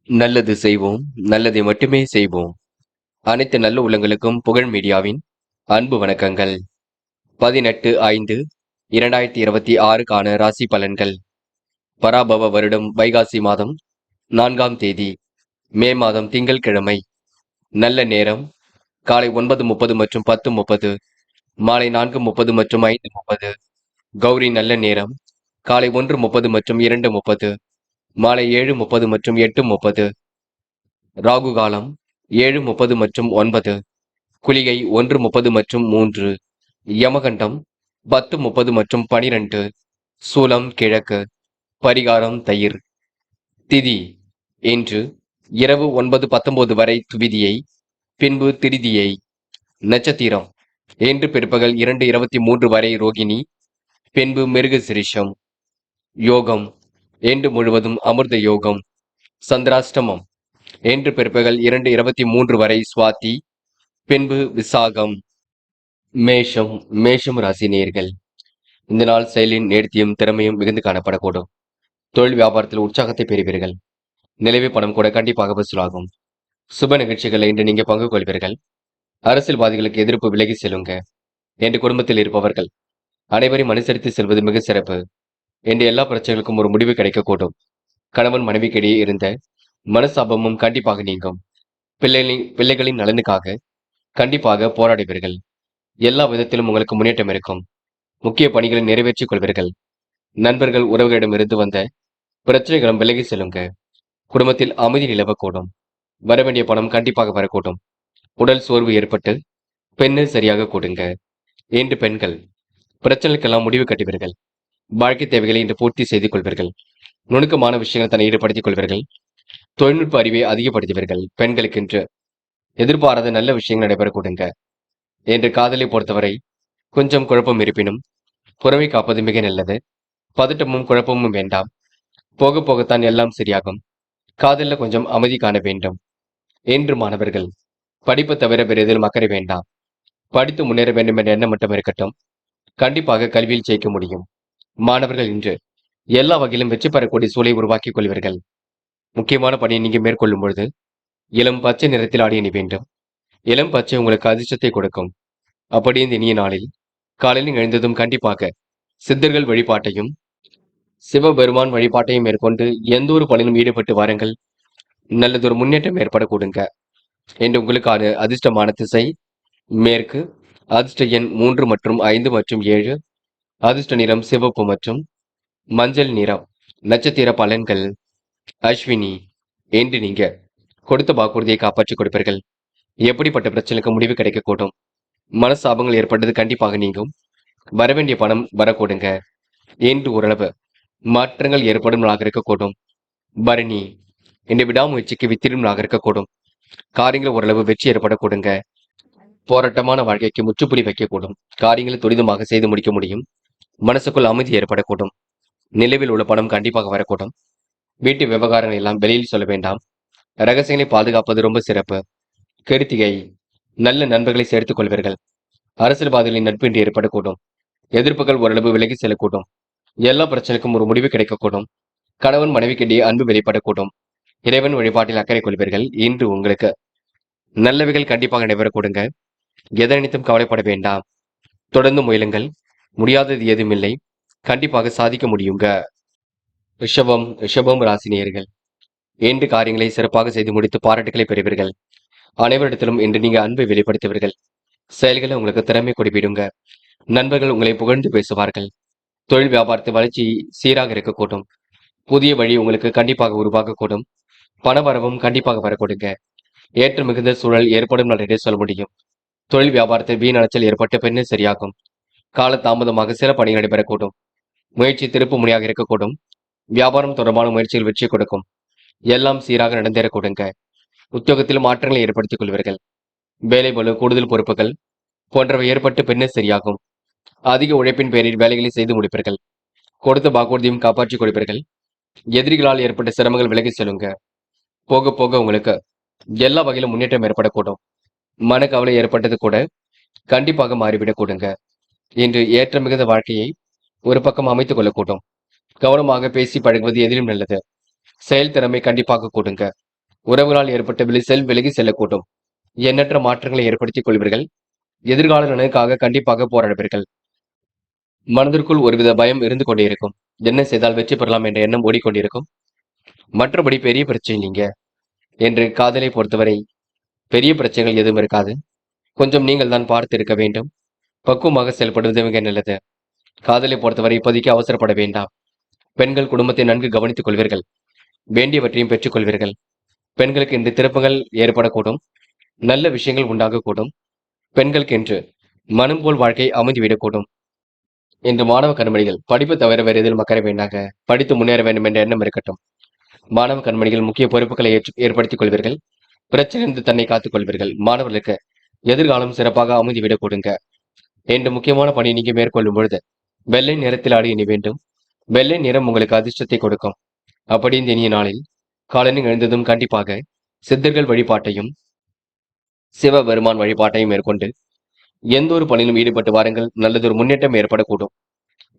நல்லது செய்வோம், நல்லதை மட்டுமே செய்வோம். அனைத்து நல்ல உள்ளங்களுக்கும் புகழ் மீடியாவின் அன்பு வணக்கங்கள். 18/5/2026க்கான ராசி பலன்கள். பராபவ வருடம் வைகாசி மாதம் 4ஆம் தேதி, மே மாதம் திங்கட்கிழமை. நல்ல நேரம் காலை 9:30 மற்றும் 10:30, மாலை 4:30 மற்றும் 5:30. கௌரி நல்ல நேரம் காலை 1:30 மற்றும் 2:30, மாலை 7:30 மற்றும் 8:30. ராகு காலம் 7:30 மற்றும் 9, குளிகை 1:30 மற்றும் 3, யமகண்டம் 10:30 மற்றும் 12, சூலம் கிழக்கு, பரிகாரம் தயிர். திதி இன்று இரவு 9:19 வரை துவிதியை, பின்பு திருதியை. நட்சத்திரம் இன்று பிற்பகல் 2:23 வரை ரோகிணி, பின்பு மிருகசிரிஷம். யோகம் இன்று முழுவதும் அமிர்த யோகம். சந்திராஷ்டமம் இன்று பிற்பகல் 2:23 வரை சுவாதி, பின்பு விசாகம். மேஷம் ராசி நேயர்கள். இந்த நாள் செயலின் நேர்த்தியும் திறமையும் மிகுந்து காணப்படக்கூடும். தொழில் வியாபாரத்தில் உற்சாகத்தை பெறுவீர்கள். நிலவே பணம் கூட கண்டிப்பாக வசூலாகும். சுப நிகழ்ச்சிகளில் இன்று நீங்க பங்கு கொள்வீர்கள். அரசியல்வாதிகளுக்கு எதிர்ப்பு விலகி செல்லுங்க. என்று குடும்பத்தில் இருப்பவர்கள் அனைவரையும் அனுசரித்து செல்வது மிக சிறப்பு. என்று எல்லா பிரச்சனைகளுக்கும் ஒரு முடிவு கிடைக்கக்கூடும். கணவன் மனைவிக்கிடையே இருந்த மனசாபமும் கண்டிப்பாக நீங்கும். பிள்ளைகளின் நலனுக்காக கண்டிப்பாக போராடுவீர்கள். எல்லா விதத்திலும் உங்களுக்கு முன்னேற்றம் இருக்கும். முக்கிய பணிகளை நிறைவேற்றிக் கொள்வீர்கள். நண்பர்கள் உறவுகளிடமிருந்து வந்த பிரச்சனைகளும் விலகி செல்லுங்க. குடும்பத்தில் அமைதி நிலவக்கூடும். வரவேண்டிய பணம் கண்டிப்பாக வரக்கூடும். உடல் சோர்வு ஏற்பட்டு பெண்ணை சரியாக கொடுங்க. இன்று பெண்கள் பிரச்சனைக்கெல்லாம் முடிவு கட்டுவீர்கள். வாழ்க்கை தேவைகளை இன்று பூர்த்தி செய்து கொள்வீர்கள். நுணுக்கமான விஷயங்கள் தன்னை ஈடுபடுத்திக் கொள்வீர்கள். தொழில்நுட்ப அறிவை அதிகப்படுத்துவீர்கள். பெண்களுக்கு இன்று எதிர்பாராத நல்ல விஷயங்கள் நடைபெற கொடுங்க. என்று காதலை பொறுத்தவரை கொஞ்சம் குழப்பம் இருப்பினும் புறமை காப்பது மிக நல்லது. பதட்டமும் குழப்பமும் வேண்டாம். போக போகத்தான் எல்லாம் சரியாகும். காதலில் கொஞ்சம் அமைதி காண வேண்டும். என்று மாணவர்கள் படிப்பு தவிர வேறு எதிலும் அக்கறை வேண்டாம். படித்து முன்னேற வேண்டும் என்ற எண்ணம் மட்டும் இருக்கட்டும். கண்டிப்பாக கல்வியில் ஜெயிக்க முடியும். மாணவர்கள் இன்று எல்லா வகையிலும் வெற்றி பெறக்கூடிய சூழலை உருவாக்கிக் கொள்வீர்கள். முக்கியமான பணியை நீங்க மேற்கொள்ளும் பொழுது இளம் பச்சை நிறத்தில் ஆடி அணி வேண்டும். இளம் பச்சை உங்களுக்கு அதிர்ஷ்டத்தை கொடுக்கும். அப்படி இந்த இனிய நாளில் காலையில் எழுந்ததும் கண்டிப்பாக சித்தர்கள் வழிபாட்டையும் சிவபெருமான் வழிபாட்டையும் மேற்கொண்டு எந்த ஒரு பணியிலும் ஈடுபட்டு வாருங்கள். நல்லதொரு முன்னேற்றம் ஏற்பட கொடுங்க. என்று உங்களுக்கான அதிர்ஷ்டமான திசை மேற்கு. அதிர்ஷ்ட எண் 3 மற்றும் 5 மற்றும் 7. அதிர்ஷ்ட நிறம் சிவப்பு மற்றும் மஞ்சள் நிறம். நட்சத்திர பலன்கள். அஸ்வினி என்று நீங்க கொடுத்த வாக்குறுதியை காப்பாற்றிக் கொடுப்பீர்கள். எப்படிப்பட்ட பிரச்சனைக்கு முடிவு கிடைக்கக்கூடும். மனசாபங்கள் ஏற்பட்டது கண்டிப்பாக நீங்கும். வரவேண்டிய பணம் வரக்கூடுங்க. என்று ஓரளவு மாற்றங்கள் ஏற்படும் நாளாக இருக்கக்கூடும். பரணி இந்த விடாமுயற்சிக்கு வித்திடும் நாளாக இருக்கக்கூடும். காரியங்கள் ஓரளவு வெற்றி ஏற்பட கொடுங்க. போராட்டமான வாழ்க்கைக்கு முற்றுப்புள்ளி வைக்கக்கூடும். காரியங்களை துரிதமாக செய்து முடிக்க முடியும். மனசுக்குள் அமைதி ஏற்படக்கூடும். நிலவில் உள்ள பணம் கண்டிப்பாக வரக்கூடும். வீட்டு விவகாரங்கள் எல்லாம் வெளியில் சொல்ல வேண்டாம். ரகசியங்களை பாதுகாப்பது ரொம்ப சிறப்பு. கிருத்திகை நல்ல நண்பர்களை சேர்த்துக் கொள்வீர்கள். அரசியல்வாதிகளின் நட்பு இன்று ஏற்படக்கூடும். எதிர்ப்புகள் ஓரளவு விலகி செல்லக்கூடும். எல்லா பிரச்சனைக்கும் ஒரு முடிவு கிடைக்கக்கூடும். கணவன் மனைவிக்கிடையே அன்பு வெளிப்படக்கூடும். இறைவன் வழிபாட்டில் அக்கறை கொள்வீர்கள். இன்று உங்களுக்கு நல்லவைகள் கண்டிப்பாக நடைபெறக்கூடுங்க. எதை நினைத்தும் கவலைப்பட வேண்டாம். தொடர்ந்து முயலுங்கள். முடியாதது ஏதுமில்லை. கண்டிப்பாக சாதிக்க முடியுங்க. ரிஷபம் ராசி நேயர்கள். இன்று காரியங்களை சிறப்பாக செய்து முடித்து பாராட்டுகளை பெறுவீர்கள். அனைவரிடத்திலும் இன்று நீங்க அன்பை வெளிப்படுத்துவீர்கள். செயல்களை உங்களுக்கு திறமை கொடுப்பிடுங்க. நண்பர்கள் உங்களை புகழ்ந்து பேசுவார்கள். தொழில் வியாபாரத்தை வளர்ச்சி சீராக இருக்கக்கூடும். புதிய வழி உங்களுக்கு கண்டிப்பாக உருவாகக்கூடும். பண வரவும் கண்டிப்பாக வரக்கூடுங்க. ஏற்ற மிகுந்த சூழல் ஏற்படும் என்றே சொல்ல முடியும். தொழில் வியாபாரத்தில் வீண் அலைச்சல் ஏற்பட்ட பின்னே சரியாகும். கால தாமதமாக சில பணிகள் நடைபெறக்கூடும். முயற்சி திருப்பு முனையாக இருக்கக்கூடும். வியாபாரம் தொடர்பான முயற்சிகள் வெற்றி கொடுக்கும். எல்லாம் சீராக நடந்தேறக்கூடுங்க. உத்தியோகத்தில் மாற்றங்களை ஏற்படுத்திக் கொள்வீர்கள். வேலை பளு, கூடுதல் பொறுப்புகள் போன்றவை ஏற்பட்டு பின்னே சரியாகும். அதிக உழைப்பின் பேரில் வேலைகளை செய்து முடிப்பீர்கள். கொடுத்த வாக்குறுதியும் காப்பாற்றிக் கொடுப்பீர்கள். எதிரிகளால் ஏற்பட்ட சிரமங்கள் விலகி செல்லுங்க. போக போக உங்களுக்கு எல்லா வகையிலும் முன்னேற்றம் ஏற்படக்கூடும். மனக்கவலை ஏற்பட்டது கூட கண்டிப்பாக மாறிவிடக் கூடுங்க. இன்று ஏற்ற மிகுந்த வாழ்க்கையை ஒரு பக்கம் அமைத்துக் கொள்ளக்கூடும். கவனமாக பேசி பழகுவது எதிலும் நல்லது. செயல் திறமை கண்டிப்பாக கூடுங்க. உறவுகளால் ஏற்பட்ட விரிசல் விலகி செல்லக்கூடும். எண்ணற்ற மாற்றங்களை ஏற்படுத்திக் கொள்வீர்கள். எதிர்கால நலனுக்காக கண்டிப்பாக போராடுவீர்கள். மனதிற்குள் ஒருவித பயம் இருந்து கொண்டே இருக்கும். என்ன செய்தால் வெற்றி பெறலாம் என்ற எண்ணம் ஓடிக்கொண்டிருக்கும். மற்றபடி பெரிய பிரச்சனை இல்லைங்க என்று காதலை பொறுத்தவரை பெரிய பிரச்சனைகள் எதுவும் இருக்காது. கொஞ்சம் நீங்கள் தான் பார்த்து இருக்க வேண்டும். பக்குவமாக செயல்படுவது மிக நல்லது. காதலை பொறுத்தவரை இப்போதைக்கு அவசரப்பட வேண்டாம். பெண்கள் குடும்பத்தை நன்கு கவனித்துக் கொள்வீர்கள். வேண்டியவற்றையும் பெற்றுக் கொள்வீர்கள். பெண்களுக்கு இன்று திருப்பங்கள் ஏற்படக்கூடும். நல்ல விஷயங்கள் உண்டாகக்கூடும். பெண்களுக்கு என்று மனம் போல் வாழ்க்கை அமைந்துவிடக்கூடும். இன்று மாணவ கண்மணிகள் படிப்பு தவிர வேறு எதிலும் அக்கறை வேண்டாங்க. படித்து முன்னேற வேண்டும் என்ற எண்ணம் இருக்கட்டும். மாணவ கண்மணிகள் முக்கிய பொறுப்புகளை ஏற்படுத்திக் கொள்வீர்கள். பிரச்சனையிலிருந்து தன்னை காத்துக் கொள்வீர்கள். மாணவர்களுக்கு எதிர்காலம் சிறப்பாக அமைந்துவிடக் கொடுங்க. என்று முக்கியமான பணி நீங்க மேற்கொள்ளும் பொழுது வெள்ளை நிறத்தில் ஆடி இனி வேண்டும். வெள்ளை நிறம் உங்களுக்கு அதிர்ஷ்டத்தை கொடுக்கும். அப்படி இந்த இனிய நாளில் காலையில் எழுந்ததும் கண்டிப்பாக சித்தர்கள் வழிபாட்டையும் சிவபெருமான் வழிபாட்டையும் மேற்கொண்டு எந்த ஒரு பணியிலும் ஈடுபட்டு வாருங்கள். நல்லதொரு முன்னேற்றம் ஏற்படக்கூடும்.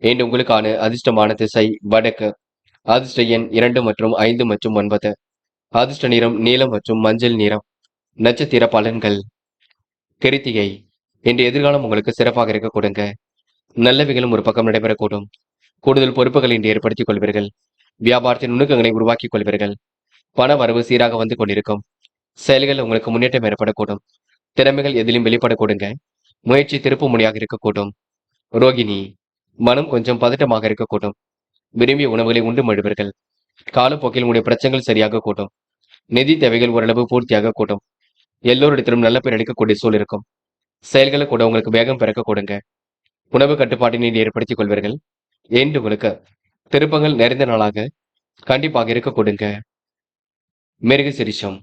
இன்று உங்களுக்கான அதிர்ஷ்டமான திசை வடக்கு. அதிர்ஷ்ட எண் 2 மற்றும் 5 மற்றும் 9. அதிர்ஷ்ட நிறம் நீலம் மற்றும் மஞ்சள் நிறம். நட்சத்திர பலன்கள். கிருத்திகை. இன்று எதிர்காலம் உங்களுக்கு சிறப்பாக இருக்க கொடுங்க. நல்லவைகளும் ஒரு பக்கம் நடைபெறக்கூடும். கூடுதல் பொறுப்புகள் இன்று ஏற்படுத்திக் கொள்வீர்கள். வியாபாரத்தின் நுணுக்கங்களை உருவாக்கிக் கொள்வீர்கள். பண வரவு சீராக வந்து கொண்டிருக்கும். செயல்கள் உங்களுக்கு முன்னேற்றம் ஏற்படக்கூடும். திறமைகள் எதிலும் வெளிப்படக்கூடுங்க. முயற்சி திருப்பு முனையாக இருக்கக்கூடும். ரோகிணி. மனம் கொஞ்சம் பதட்டமாக இருக்கக்கூடும். விரும்பிய உணவுகளை உண்டு மழுவீர்கள். காலப்போக்கில் உங்களுடைய பிரச்சனைகள் சரியாக கூடும். நிதி தேவைகள் ஓரளவு பூர்த்தியாக கூடும். எல்லோரிடத்திலும் நல்ல பேர் அளிக்கக்கூடிய சூழல் இருக்கும். செயல்களை கூட உங்களுக்கு வேகம் பிறக்க கொடுங்க. உணவு கட்டுப்பாட்டினை ஏற்படுத்திக் கொள்வீர்கள். என்று உங்களுக்கு திருப்பங்கள் நிறைந்த நாளாக கண்டிப்பாக இருக்க கொடுங்க. மிருக சிரிஷம்.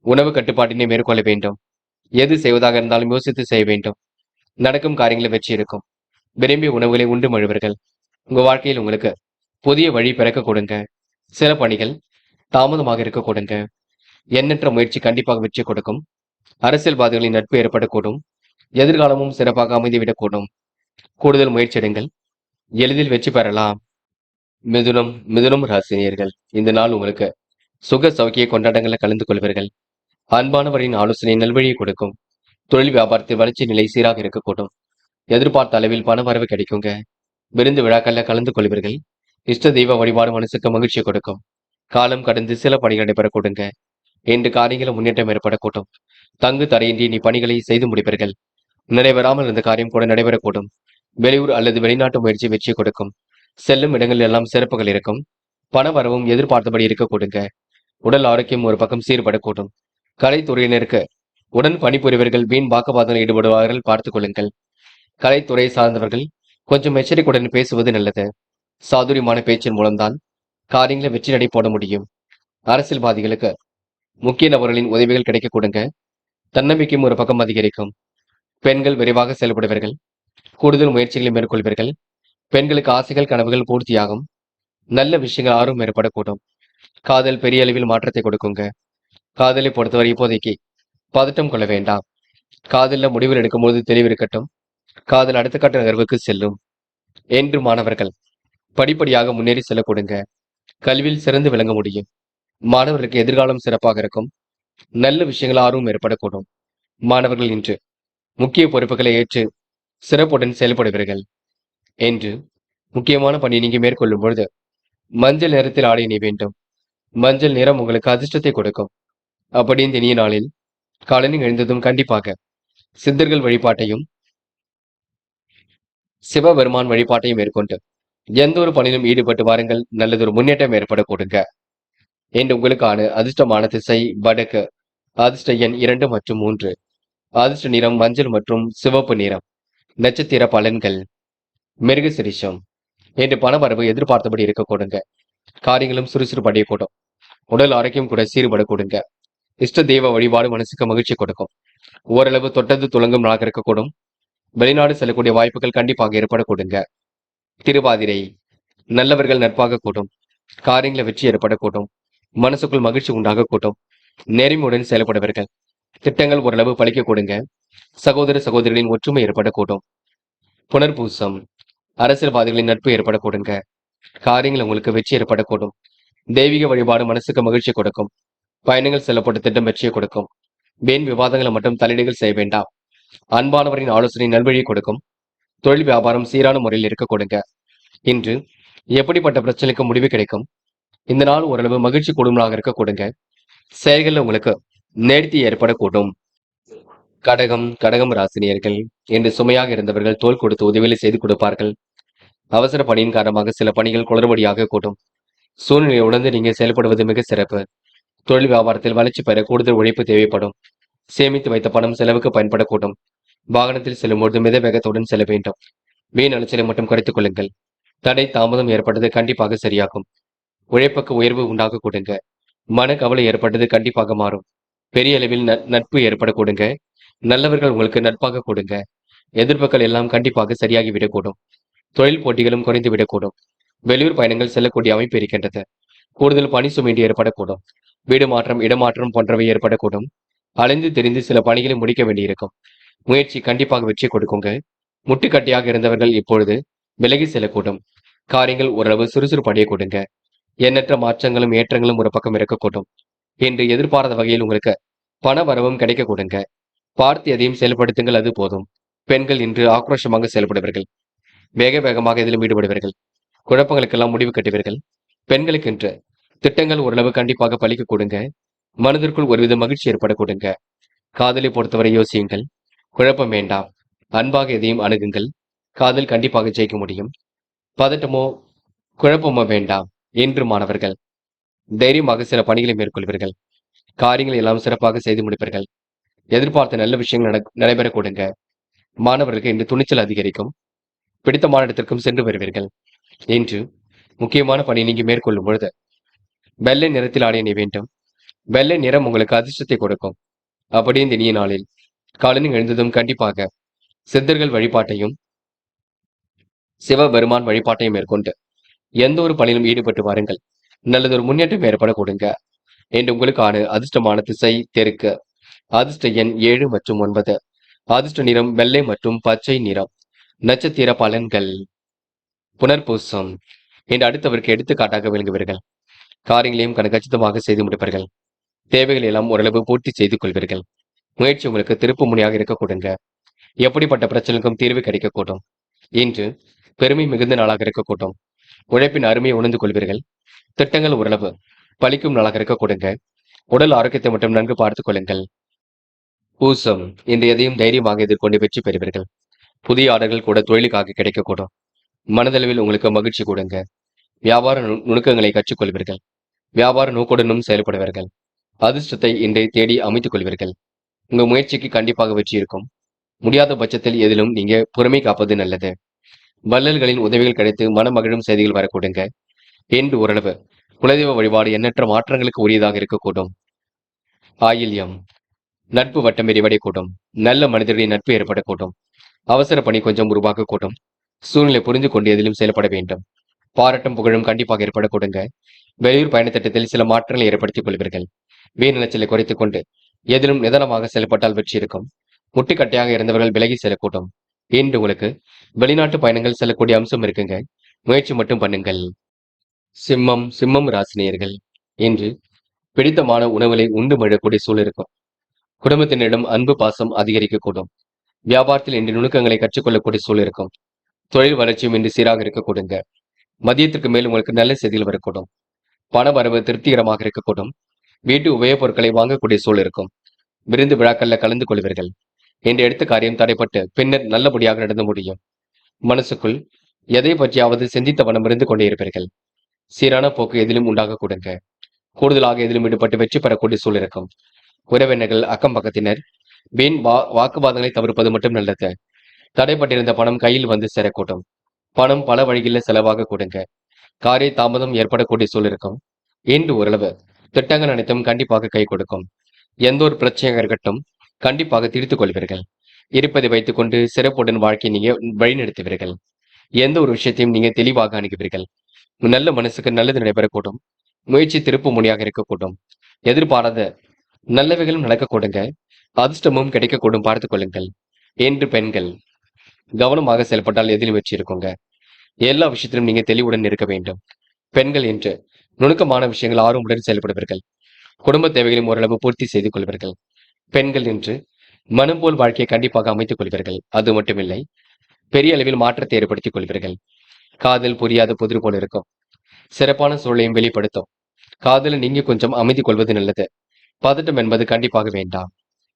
உணவு கட்டுப்பாட்டினை மேற்கொள்ள வேண்டும். எது செய்வதாக இருந்தாலும் யோசித்து செய்ய வேண்டும். நடக்கும் காரியங்களில் வெற்றி இருக்கும். விரும்பிய உணவுகளை உண்டு மழுவீர்கள். உங்க வாழ்க்கையில் உங்களுக்கு புதிய வழி பிறக்க கொடுங்க. சில பணிகள் தாமதமாக இருக்க கொடுங்க. எண்ணற்ற முயற்சி கண்டிப்பாக வெற்றி கொடுக்கும். அரசியல்வாதிகளின் நட்பு ஏற்படக்கூடும். எதிர்காலமும் சிறப்பாக அமைந்துவிடக்கூடும். கூடுதல் முயற்சி எடுங்கள். எளிதில் வெற்றி பெறலாம். மிதுனம் ராசினியர்கள். இந்த நாள் உங்களுக்கு சுக சௌக்கிய கொண்டாட்டங்களை கலந்து கொள்வீர்கள். அன்பானவரின் ஆலோசனை நல்வழியை கொடுக்கும். தொழில் வியாபாரத்தில் வளர்ச்சி நிலை சீராக இருக்கக்கூடும். எதிர்பார்த்த அளவில் பண வரவு கிடைக்குங்க. விருந்து விழாக்கள்ல கலந்து கொள்வீர்கள். இஷ்ட தெய்வ வழிபாடு மனசுக்கு மகிழ்ச்சி கொடுக்கும். காலம் கடந்து சில பணிகள் நடைபெற கொடுங்க. இன்று காரியங்களும் முன்னேற்றம் ஏற்படக்கூடும். தங்கு தடையின்றி நீ பணிகளை செய்து முடிப்பீர்கள். நிறைவேறாமல் இருந்த காரியம் கூட நடைபெறக்கூடும். வெளியூர் அல்லது வெளிநாட்டு முயற்சி வெற்றி கொடுக்கும். செல்லும் இடங்களில் எல்லாம் சிறப்புகள் இருக்கும். பண வரவும் எதிர்பார்த்தபடி இருக்க கொடுங்க. உடல் ஆரோக்கியம் ஒரு பக்கம் சீர்படக்கூடும். கலைத்துறையினருக்கு உடன் பணிபுரிவர்கள் வீண் வாக்குவாதங்களில் ஈடுபடுவார்கள் பார்த்துக் கொள்ளுங்கள். கலைத்துறை சார்ந்தவர்கள் கொஞ்சம் எச்சரிக்கையுடன் பேசுவது நல்லது. சாதுரியமான பேச்சின் மூலம்தான் காரியங்களை வெற்றி நடை போட முடியும். அரசியல்வாதிகளுக்கு முக்கிய நபர்களின் உதவிகள் கிடைக்க கொடுங்க. தன்னம்பிக்கையும் ஒரு பக்கம் அதிகரிக்கும். பெண்கள் விரைவாக செயல்படுவீர்கள். கூடுதல் முயற்சிகளை மேற்கொள்வீர்கள். பெண்களுக்கு ஆசைகள் கனவுகள் பூர்த்தியாகும். நல்ல விஷயங்கள் ஆர்வம் ஏற்படக்கூடும். காதல் பெரிய அளவில் மாற்றத்தை கொடுக்குங்க. காதலை பொறுத்தவரை இப்போதைக்கு பதட்டம் கொள்ள வேண்டாம். காதலில் முடிவில் எடுக்கும்போது தெளிவு இருக்கட்டும். காதல் அடுத்த கட்ட நகர்வுக்கு செல்லும். என்று மாணவர்கள் படிப்படியாக முன்னேறி செல்ல கொடுங்க. கல்வியில் சிறந்து விளங்க முடியும். மாணவர்களுக்கு எதிர்காலம் சிறப்பாக இருக்கும். நல்ல விஷயங்கள் ஆர்வம் ஏற்படக்கூடும். மாணவர்கள் இன்று முக்கிய பொறுப்புகளை ஏற்று சிறப்புடன் செயல்படுவீர்கள். என்று முக்கியமான பணி நீங்க மேற்கொள்ளும் பொழுது மஞ்சள் நிறத்தில் ஆடை அணிய வேண்டும். மஞ்சள் நிறம் உங்களுக்கு அதிர்ஷ்டத்தை கொடுக்கும். அப்படி இந்த இனிய நாளில் காலையில் எழுந்ததும் கண்டிப்பாக சித்தர்கள் வழிபாட்டையும் சிவபெருமான் வழிபாட்டையும் மேற்கொண்டு எந்த ஒரு பணியிலும் ஈடுபட்டு வாருங்கள். நல்லதொரு முன்னேற்றம் ஏற்பட கொடுங்க. என்று உங்களுக்கான அதிர்ஷ்டமான திசை வடக்கு. அதிர்ஷ்ட எண் 2 மற்றும் 3. அதிர்ஷ்ட நிறம் மஞ்சள் மற்றும் சிவப்பு நிறம். நட்சத்திர பலன்கள். மிருக சிரிஷம். என்று பணவரவு எதிர்பார்த்தபடி இருக்க கொடுங்க. காரியங்களும் சுறுசுறுப்படைய கூடும். உடல் ஆரோக்கியம் கூட சீர்பட கொடுங்க. இஷ்ட தெய்வ வழிபாடு மனசுக்கு மகிழ்ச்சி கொடுக்கும். ஓரளவு தொட்டது துளங்கும் நாளாக இருக்கக்கூடும். வெளிநாடு செல்லக்கூடிய வாய்ப்புகள் கண்டிப்பாக ஏற்பட கொடுங்க. திருவாதிரை. நல்லவர்கள் நட்பாக கூடும். காரியங்களை வெற்றி ஏற்படக்கூடும். மனசுக்குள் மகிழ்ச்சி உண்டாக கூட்டும். நேர்மையுடன் செயல்படுவர்கள். திட்டங்கள் ஓரளவு பழிக்க கொடுங்க. சகோதர சகோதரிகளின் ஒற்றுமை ஏற்படக்கூடும். புனர்பூசம். அரசியல்வாதிகளின் நட்பு ஏற்பட கொடுங்க. காரியங்கள் உங்களுக்கு வெற்றி ஏற்படக்கூடும். தெய்வீக வழிபாடு மனசுக்கு மகிழ்ச்சி கொடுக்கும். பயணங்கள் செல்லப்பட்ட திட்டம் வெற்றியை கொடுக்கும். வீண் விவாதங்களை மட்டும் தலையீடுகள் செய்ய வேண்டாம். அன்பானவரின் ஆலோசனை நல்வழியை கொடுக்கும். தொழில் வியாபாரம் சீரான முறையில் இருக்க கொடுங்க. இன்று எப்படிப்பட்ட பிரச்சனைக்கு முடிவு கிடைக்கும். இந்த நாள் ஓரளவு மகிழ்ச்சி குடும்பமாக இருக்க கொடுங்க. செயல்களில் உங்களுக்கு நேர்த்தி ஏற்படக்கூடும். கடகம் ராசினியர்கள் என்று சுமையாக இருந்தவர்கள் தோள் கொடுத்து உதவிகளை செய்து கொடுப்பார்கள். அவசர பணியின் காரணமாக சில பணிகள் குளறுபடியாக கூடும். சூழ்நிலையை உணர்ந்து நீங்க செயல்படுவது மிக சிறப்பு. தொழில் வியாபாரத்தில் வளர்ச்சி பெற கூடுதல் உழைப்பு தேவைப்படும். சேமித்து வைத்த பணம் செலவுக்கு பயன்படக்கூடும். வாகனத்தில் செல்லும்போது மித வேகத்துடன் செல்ல வேண்டும். வீண் அலைச்சலை மட்டும் குறைத்துக் கொள்ளுங்கள். தடை தாமதம் ஏற்பட்டது கண்டிப்பாக சரியாகும். உழைப்புக்கு உயர்வு உண்டாக கொடுங்க. மன கவலை ஏற்பட்டது கண்டிப்பாக மாறும். பெரிய அளவில் நட்பு ஏற்பட கொடுங்க. நல்லவர்கள் உங்களுக்கு நட்பாக கொடுங்க. எதிர்ப்புகள் எல்லாம் கண்டிப்பாக சரியாகி விடக்கூடும். தொழில் போட்டிகளும் குறைந்து விடக்கூடும். வெளியூர் பயணங்கள் செல்லக்கூடிய அமைப்பு இருக்கின்றது. கூடுதல் பணி சுமையின்றி ஏற்படக்கூடும். வீடு மாற்றம் இடமாற்றம் போன்றவை ஏற்படக்கூடும். அலைந்து தெரிந்து சில பணிகளை முடிக்க வேண்டியிருக்கும். முயற்சி கண்டிப்பாக வெற்றி கொடுக்குங்க. முட்டுக்கட்டையாக இருந்தவர்கள் இப்பொழுது விலகி செல்லக்கூடும். காரியங்கள் ஓரளவு சுறுசுறுப்படைய கொடுங்க. எண்ணற்ற மாற்றங்களும் ஏற்றங்களும் ஒரு பக்கம் இருக்கக்கூடும். இன்று எதிர்பாராத வகையில் உங்களுக்கு பண வரவும் கிடைக்க கொடுங்க. பார்த்து எதையும் செயல்படுத்துங்கள், அது போதும். பெண்கள் இன்று ஆக்ரோஷமாக செயல்படுவீர்கள். வேக வேகமாக இதிலும் ஈடுபடுவீர்கள். குழப்பங்களுக்கெல்லாம் முடிவு கட்டுவீர்கள். பெண்களுக்கு இன்று திட்டங்கள் ஓரளவு கண்டிப்பாக பலிக்க கொடுங்க. மனதிற்குள் ஒருவித மகிழ்ச்சி ஏற்பட கொடுங்க. காதலை பொறுத்தவரை யோசியுங்கள். குழப்பம் வேண்டாம். அன்பாக எதையும் அணுகுங்கள். காதல் கண்டிப்பாக ஜெயிக்க முடியும். பதட்டமோ குழப்பமோ வேண்டாம். இன்று மாணவர்கள் தைரியமாக சில பணிகளை மேற்கொள்வீர்கள். காரியங்களை எல்லாம் சிறப்பாக செய்து முடிப்பீர்கள். எதிர்பார்த்த நல்ல விஷயங்கள் நடைபெற கொடுங்க. மாணவர்களுக்கு இன்று துணிச்சல் அதிகரிக்கும். பிடித்தமான இடத்திற்கும் சென்று வருவீர்கள். இன்று முக்கியமான பணி நீங்க மேற்கொள்ளும் பொழுது வெள்ளை நிறத்தில் ஆடை அணிய வேண்டும். வெள்ளை நிறம் உங்களுக்கு அதிர்ஷ்டத்தை கொடுக்கும். அப்படி இந்த இனிய நாளில் காலையில் எழுந்ததும் கண்டிப்பாக சித்தர்கள் வழிபாட்டையும் சிவபெருமான் வழிபாட்டையும் மேற்கொண்டு எந்த ஒரு பணியிலும் ஈடுபட்டு வாருங்கள். நல்லதொரு முன்னேற்றம் ஏற்பட கொடுங்க. என்று உங்களுக்கான அதிர்ஷ்டமான திசை தெற்கு. அதிர்ஷ்ட எண் 7 மற்றும் 9. அதிர்ஷ்ட நிறம் வெள்ளை மற்றும் பச்சை நிறம். நட்சத்திர பலன்கள். புனர்பூசம். என்று அடுத்தவருக்கு எடுத்துக்காட்டாக விளங்குவீர்கள். காரியங்களையும் கச்சிதமாக செய்து முடிப்பீர்கள். தேவைகளை எல்லாம் ஓரளவு பூர்த்தி செய்து கொள்வீர்கள். முயற்சி உங்களுக்கு திருப்பு முனையாக இருக்க கொடுங்க. எப்படிப்பட்ட பிரச்சனைக்கும் தீர்வு கிடைக்கக்கூடும். இன்று பெருமை மிகுந்த நாளாக இருக்கக்கூடும். உழைப்பின் அருமையை உணர்ந்து கொள்வீர்கள். திட்டங்கள் ஓரளவு பலிக்கும் நாளாக இருக்க கொடுங்க. உடல் ஆரோக்கியத்தை மட்டும் நன்கு பார்த்துக் கொள்ளுங்கள். பூசம். இன்று எதையும் தைரியமாக எதிர்கொண்டு வெற்றி பெறுவீர்கள். புதிய ஆர்டர்கள் கூட தொழிலுக்காக கிடைக்கக்கூடும். மனதளவில் உங்களுக்கு மகிழ்ச்சி கொடுங்க. வியாபார நுணுக்கங்களை கற்றுக்கொள்வீர்கள். வியாபார நோக்குடனும் செயல்படுவீர்கள். அதிர்ஷ்டத்தை இன்றை தேடி அமைத்துக் கொள்வீர்கள். உங்க முயற்சிக்கு கண்டிப்பாக வெற்றி இருக்கும். முடியாத பட்சத்தில் எதிலும் நீங்க பொறுமை காப்பது நல்லது. வள்ளல்களின் உதவிகள் கிடைத்து மனமகிழும் செய்திகள் வரக்கூடுங்க. என்று ஓரளவு குலதெய்வ வழிபாடு எண்ணற்ற மாற்றங்களுக்கு உரியதாக இருக்கக்கூடும். ஆயில்யம். நட்பு வட்டம் விரிவடையக்கூடும். நல்ல மனிதர்களின் நட்பு ஏற்படக்கூடும். அவசர பணி கொஞ்சம் உருவாக்கக்கூடும். சூழ்நிலை புரிந்து கொண்டு எதிலும் செயல்பட வேண்டும். பாராட்டும் புகழும் கண்டிப்பாக ஏற்படக்கூடுங்க. வெளியூர் பயண திட்டத்தில் சில மாற்றங்களை ஏற்படுத்திக் கொள்வீர்கள். வீண் நிலச்சலை குறைத்துக் கொண்டு எதிலும் நிதானமாக செயல்பட்டால் வெற்றி இருக்கும். முட்டுக்கட்டையாக இருந்தவர்கள் விலகி செல்லக்கூடும். இன்று உங்களுக்கு வெளிநாட்டு பயணங்கள் செல்லக்கூடிய அம்சம் இருக்குங்க. முயற்சி மட்டும் பண்ணுங்கள். சிம்மம் ராசினியர்கள் இன்று பிடித்தமான உணவுகளை உண்டு மழக்கூடிய சூழல் இருக்கும். குடும்பத்தினரிடம் அன்பு பாசம் அதிகரிக்கக்கூடும். வியாபாரத்தில் இன்று நுணுக்கங்களை கற்றுக்கொள்ளக்கூடிய சூழல் இருக்கும். தொழில் வளர்ச்சியும் இன்று சீராக இருக்கக்கூடுங்க. மதியத்திற்கு மேல் உங்களுக்கு நல்ல செய்திகள் வரக்கூடும். பண வரவு திருப்திகரமாக இருக்கக்கூடும். வீட்டு உபயோகப் பொருட்களை வாங்கக்கூடிய சூழல் இருக்கும். விருந்து விழாக்கள்ல கலந்து கொள்வீர்கள். என்று எடுத்த காரியம் தடைப்பட்டு பின்னர் நல்லபடியாக நடந்து முடியும். மனசுக்குள் எதை பற்றியாவது சிந்தித்த வண்ணம் இருந்து கொண்டே இருப்பீர்கள். சீரான போக்கு எதிலும் உண்டாக கொடுங்க. கூடுதலாக எதிலும் ஈடுபட்டு வெற்றி பெறக்கூடிய சூழல் இருக்கும். உறவினர்கள் அக்கம் பக்கத்தினர் வீண் வாக்குவாதங்களை தவிர்ப்பது மட்டும் நல்லது. தடைப்பட்டிருந்த பணம் கையில் வந்து சேரக்கூடும். பணம் பல வழிகளில் செலவாக கொடுங்க. காரிய தாமதம் ஏற்படக்கூடிய சூழல் இருக்கும். இன்று ஓரளவு திட்டங்கள் அனைத்தும் கண்டிப்பாக கை கொடுக்கும். எந்த ஒரு பிரச்சனையாக இருக்கட்டும் கண்டிப்பாக தீர்த்துக் கொள்வீர்கள். இருப்பதை வைத்துக் கொண்டு சிறப்புடன் வாழ்க்கையை நீங்க வழிநடத்துவீர்கள். எந்த ஒரு விஷயத்தையும் நீங்க தெளிவாக அணுகுவீர்கள். நல்ல மனசுக்கு நல்லது நடைபெறக்கூடும். முயற்சி திருப்பு முனையாக இருக்கக்கூடும். எதிர்பாராத நல்லவைகளும் நடக்கக்கூடுங்க. அதிர்ஷ்டமும் கிடைக்கக்கூடும், பார்த்துக் கொள்ளுங்கள். என்று பெண்கள் கவனமாக செயல்பட்டால் எதிலும் வெற்றி இருக்குங்க. எல்லா விஷயத்திலும் நீங்க தெளிவுடன் இருக்க வேண்டும். பெண்கள் என்று நுணுக்கமான விஷயங்கள் ஆர்வமுடன் செயல்படுவீர்கள். குடும்ப தேவைகளையும் ஓரளவு பூர்த்தி செய்து கொள்வீர்கள். பெண்கள் என்று மனம் போல் வாழ்க்கையை கண்டிப்பாக அமைத்துக் கொள்வீர்கள். அது மட்டுமில்லை, பெரிய அளவில் மாற்றத்தை ஏற்படுத்திக் கொள்வீர்கள். காதல் புரியாத புதிர் போல இருக்கும். சிறப்பான சூழலையும் வெளிப்படுத்தும். காதல நீங்க கொஞ்சம் அமைதி கொள்வது நல்லது. பதட்டம் என்பது கண்டிப்பாக வேண்டாம்.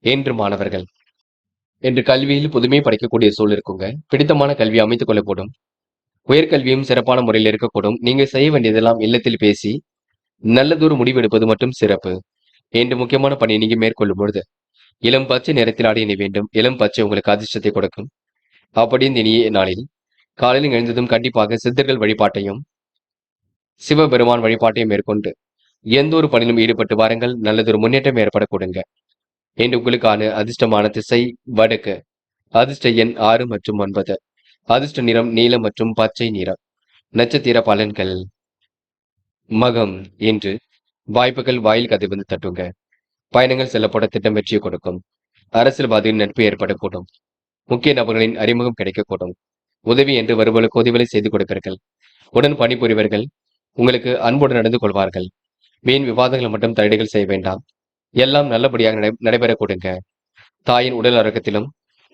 என்று மாணவர்கள் என்று கல்வியில் புதுமை படைக்கக்கூடிய சூழல் இருக்குங்க. பிடித்தமான கல்வி அமைத்துக் கொள்ளக்கூடும். உயர்கல்வியும் சிறப்பான முறையில் இருக்கக்கூடும். நீங்க செய்ய வேண்டியதெல்லாம் இல்லத்தில் பேசி நல்லதொரு முடிவு எடுப்பது மட்டும் சிறப்பு. என்று முக்கியமான பணியை நீங்க மேற்கொள்ளும் பொழுது இளம் பச்சை நிறத்தில் ஆடை அணிய வேண்டும். இளம் பச்சை உங்களுக்கு அதிர்ஷ்டத்தை கொடுக்கும். அப்படி இந்த இனிய நாளில் காலையில் எழுந்ததும் கண்டிப்பாக சித்தர்கள் வழிபாட்டையும் சிவபெருமான் வழிபாட்டையும் மேற்கொண்டு எந்த ஒரு பணியிலும் ஈடுபட்டு வாருங்கள். நல்லதொரு முன்னேற்றம் ஏற்படக்கூடுங்க. இன்று உங்களுக்கான அதிர்ஷ்டமான திசை வடக்கு. அதிர்ஷ்ட எண் 6 மற்றும் 9. அதிர்ஷ்ட நிறம் நீலம் மற்றும் பச்சை நிறம். நட்சத்திர பலன்கள். மகம். இன்று வாய்ப்புகள் வாயில் கதை வந்து தட்டுங்க. பயணங்கள் செல்லப்பட திட்டம் வெற்றியை கொடுக்கும். அரசியல்வாதியின் நட்பு ஏற்படக்கூடும். முக்கிய நபர்களின் அறிமுகம் கிடைக்கக்கூடும். உதவி என்று வருபவர்களுக்கு உதவிகளை செய்து கொடுப்பீர்கள். உடன் பணிபுரிவர்கள் உங்களுக்கு அன்புடன் நடந்து கொள்வார்கள். வீண் விவாதங்கள் மட்டும் தடைகள் செய்ய வேண்டாம். எல்லாம் நல்லபடியாக நடைபெறக் கொடுங்க. தாயின் உடல் ஆரோக்கியத்திலும்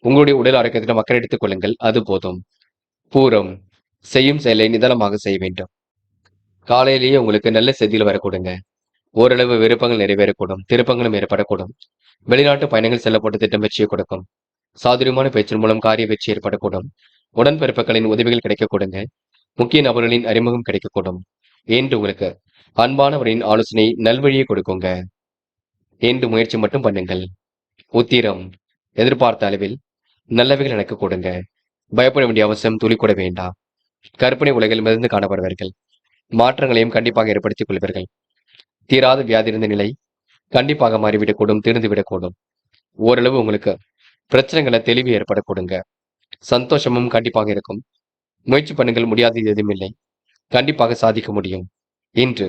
உங்களுடைய உடல் ஆரோக்கியத்திலும் அக்கறை எடுத்துக் கொள்ளுங்கள். அது போதும். பூரம். செய்யும் செயலை நிதானமாக செய்ய வேண்டும். காலையிலேயே உங்களுக்கு நல்ல செய்திகள் வரக்கூடுங்க. ஓரளவு விருப்பங்கள் நிறைவேறக்கூடும். திருப்பங்களும் ஏற்படக்கூடும். வெளிநாட்டு பயணங்கள் செல்லப்பட்ட திட்டம் வெற்றியை கொடுக்கும். சாதுரியமான பேச்சின் மூலம் காரிய வெற்றி ஏற்படக்கூடும். உடன்பிறப்புகளின் உதவிகள் கிடைக்கக்கூடுங்க. முக்கிய நபர்களின் அறிமுகம் கிடைக்கக்கூடும். என்று உங்களுக்கு அன்பானவரின் ஆலோசனை நல்வழியை கொடுக்குங்க. என்று முயற்சி மட்டும் பண்ணுங்கள். உத்திரம். எதிர்பார்த்த அளவில் நல்லவைகள் நடக்க கொடுங்க. பயப்பட வேண்டிய அவசியம் துளி கூட வேண்டாம். கற்பனை உலகில் மிதந்து காணப்படுவார்கள். மாற்றங்களையும் கண்டிப்பாக ஏற்படுத்திக் கொள்வீர்கள். தீராத வியாதி இருந்த நிலை கண்டிப்பாக மாறிவிடக்கூடும். தீர்ந்துவிடக்கூடும். ஓரளவு உங்களுக்கு பிரச்சனைகளை தெளிவு ஏற்பட கொடுங்க. சந்தோஷமும் கண்டிப்பாக இருக்கும். முயற்சி பண்ணுங்கள். முடியாதது எதுவும் இல்லை. கண்டிப்பாக சாதிக்க முடியும். இன்று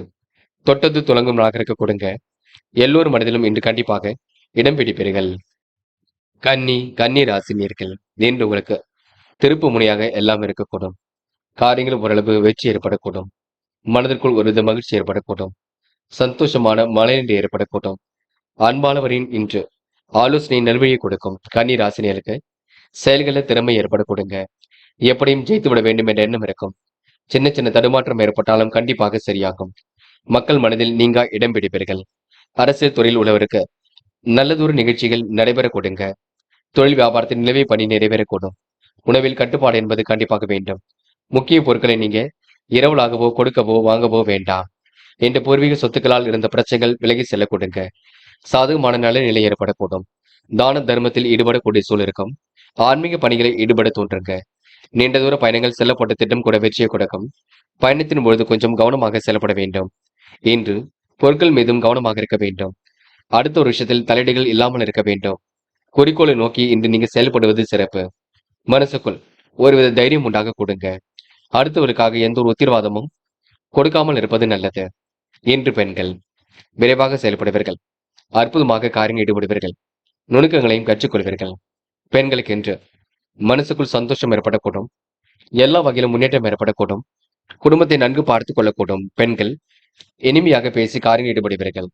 தொட்டது துலங்கும் நாளாக இருக்க கொடுங்க. எல்லோரும் மனதிலும் இன்று கண்டிப்பாக இடம் பிடிப்பீர்கள். கன்னி ராசினியர்கள். இன்று உங்களுக்கு திருப்பு முனையாக எல்லாம் இருக்கக்கூடும். காரியங்கள் ஓரளவு வெற்றி ஏற்படக்கூடும். மனதிற்குள் ஒரு வித மகிழ்ச்சி ஏற்படக்கூடும். சந்தோஷமான மனநிலை ஏற்படக்கூடும். அன்பானவரின் இன்று ஆலோசனை நல்வழியை கொடுக்கும். கன்னி ராசினியருக்கு செயல்களில் திறமை ஏற்படக்கூடுங்க. எப்படியும் ஜெயித்து விட வேண்டும் என்ற எண்ணம் இருக்கும். சின்ன சின்ன தடுமாற்றம் ஏற்பட்டாலும் கண்டிப்பாக சரியாகும். மக்கள் மனதில் நீங்க இடம் பிடிப்பீர்கள். அரசியல் துறையில் உள்ளவருக்கு நல்லதொரு நிகழ்ச்சிகள் நடைபெற கொடுங்க. தொழில் வியாபாரத்தில் நிலவை பணி நிறைவேறக்கூடும். உணவில் கட்டுப்பாடு என்பது கண்டிப்பாக வேண்டும். முக்கிய பொருட்களை நீங்க இரவலாகவோ கொடுக்கவோ வாங்கவோ வேண்டாம். என்ற பூர்வீக சொத்துக்களால் இருந்த பிரச்சனைகள் விலகி செல்ல கொடுங்க. சாதகமான நல்ல நிலை ஏற்படக்கூடும். தான தர்மத்தில் ஈடுபடக்கூடிய சூழல் இருக்கும். ஆன்மீக பணிகளை ஈடுபட தோன்றுங்க. நீண்ட தூர பயணங்கள் செல்லப்பட்ட திட்டம் கூட வெற்றியை கொடுக்கும். பயணத்தின் பொழுது கொஞ்சம் கவனமாக செல்லப்பட வேண்டும். இன்று பொருட்கள் மீதும் கவனமாக இருக்க வேண்டும். அடுத்த ஒரு விஷயத்தில் தலையீடுகள் இல்லாமல் இருக்க வேண்டும். குறிக்கோளை நோக்கி இன்று நீங்க செயல்படுவது சிறப்பு. மனசுக்குள் ஒருவித தைரியம் உண்டாக கொடுங்க. அடுத்தவருக்காக எந்த ஒரு உத்தரவாதமும் கொடுக்காமல் இருப்பது நல்லது. இன்று பெண்கள் விரைவாக செயல்படுவீர்கள். அற்புதமாக காரியங்கள் ஈடுபடுவீர்கள். நுணுக்கங்களையும் கற்றுக்கொள்வீர்கள். பெண்களுக்கு என்று மனசுக்குள் சந்தோஷம் ஏற்படக்கூடும். எல்லா வகையிலும் முன்னேற்றம் ஏற்படக்கூடும். குடும்பத்தை நன்கு பார்த்துக் கொள்ளக்கூடும். பெண்கள் இனிமையாக பேசி காரியங்கள் ஈடுபடுவீர்கள்.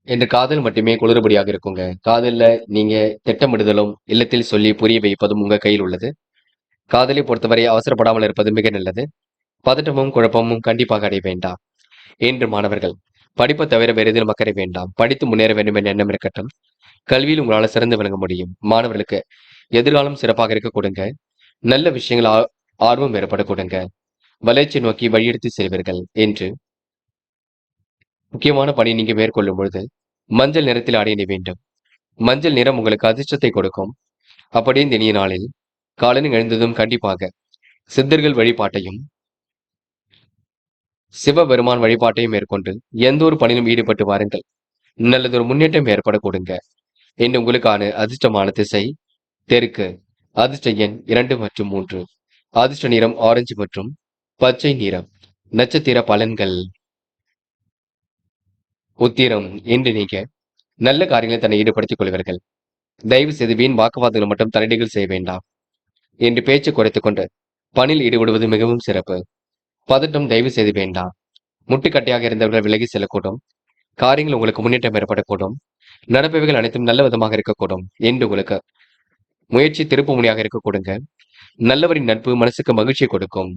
என்று காதல் மட்டுமே குளறுபடியாக இருக்குங்க. காதல்ல நீங்க திட்டமிடுதலும் இல்லத்தில் சொல்லி புரிய வைப்பதும் உங்க கையில் உள்ளது. காதலை பொறுத்தவரை அவசரப்படாமல் இருப்பது மிக நல்லது. பதட்டமும் குழப்பமும் கண்டிப்பாக அடைய வேண்டாம். இன்று மாணவர்கள் படிப்பை தவிர வேறு எதிலும் அக்கறை வேண்டாம். படித்து முன்னேற வேண்டும் என்ற எண்ணம் இருக்கட்டும். கல்வியில் உங்களால் சிறந்து விளங்க முடியும். மாணவர்களுக்கு எதிர்காலம் சிறப்பாக இருக்க கொடுங்க. நல்ல விஷயங்கள் ஆர்வம் ஏற்பட கொடுங்க. வளர்ச்சி நோக்கி வழியெடுத்து செல்வீர்கள். என்று முக்கியமான பணி நீங்க மேற்கொள்ளும் பொழுது மஞ்சள் நிறத்தில் ஆடை அணிய வேண்டும். மஞ்சள் நிறம் உங்களுக்கு அதிர்ஷ்டத்தை கொடுக்கும். அப்படியே இந்த இனிய நாளில் காலையில் எழுந்ததும் கண்டிப்பாக சித்தர்கள் வழிபாட்டையும் சிவபெருமான் வழிபாட்டையும் மேற்கொண்டு எந்த ஒரு பணியிலும் ஈடுபட்டு வாருங்கள். நல்லதொரு முன்னேற்றம் ஏற்பட கொடுங்க. என்று உங்களுக்கான அதிர்ஷ்டமான திசை தெற்கு. அதிர்ஷ்ட எண் 2 மற்றும் 3. அதிர்ஷ்ட நிறம் ஆரஞ்சு மற்றும் பச்சை நிறம். நட்சத்திர பலன்கள். உத்திரம். இன்று நீங்க நல்ல காரியங்களை தன்னை ஈடுபடுத்திக் கொள்வீர்கள். தயவு செய்து வீண் வாக்குவாதங்கள் மட்டும் தலையீடுகள் செய்ய வேண்டாம். என்று பேச்சு குறைத்துக் கொண்டு பணியில் ஈடுபடுவது மிகவும் சிறப்பு. பதட்டம் தயவு செய்து வேண்டாம். முட்டுக்கட்டையாக இருந்தவர்கள் விலகி செல்லக்கூடும். காரியங்கள் உங்களுக்கு முன்னேற்றம் ஏற்படக்கூடும். நடப்பவைகள் அனைத்தும் நல்ல விதமாக இருக்கக்கூடும் என்று உங்களுக்கு முயற்சி திருப்பு முனையாக இருக்கக்கூடுங்க. நல்லவரின் நட்பு மனசுக்கு மகிழ்ச்சியை கொடுக்கும்.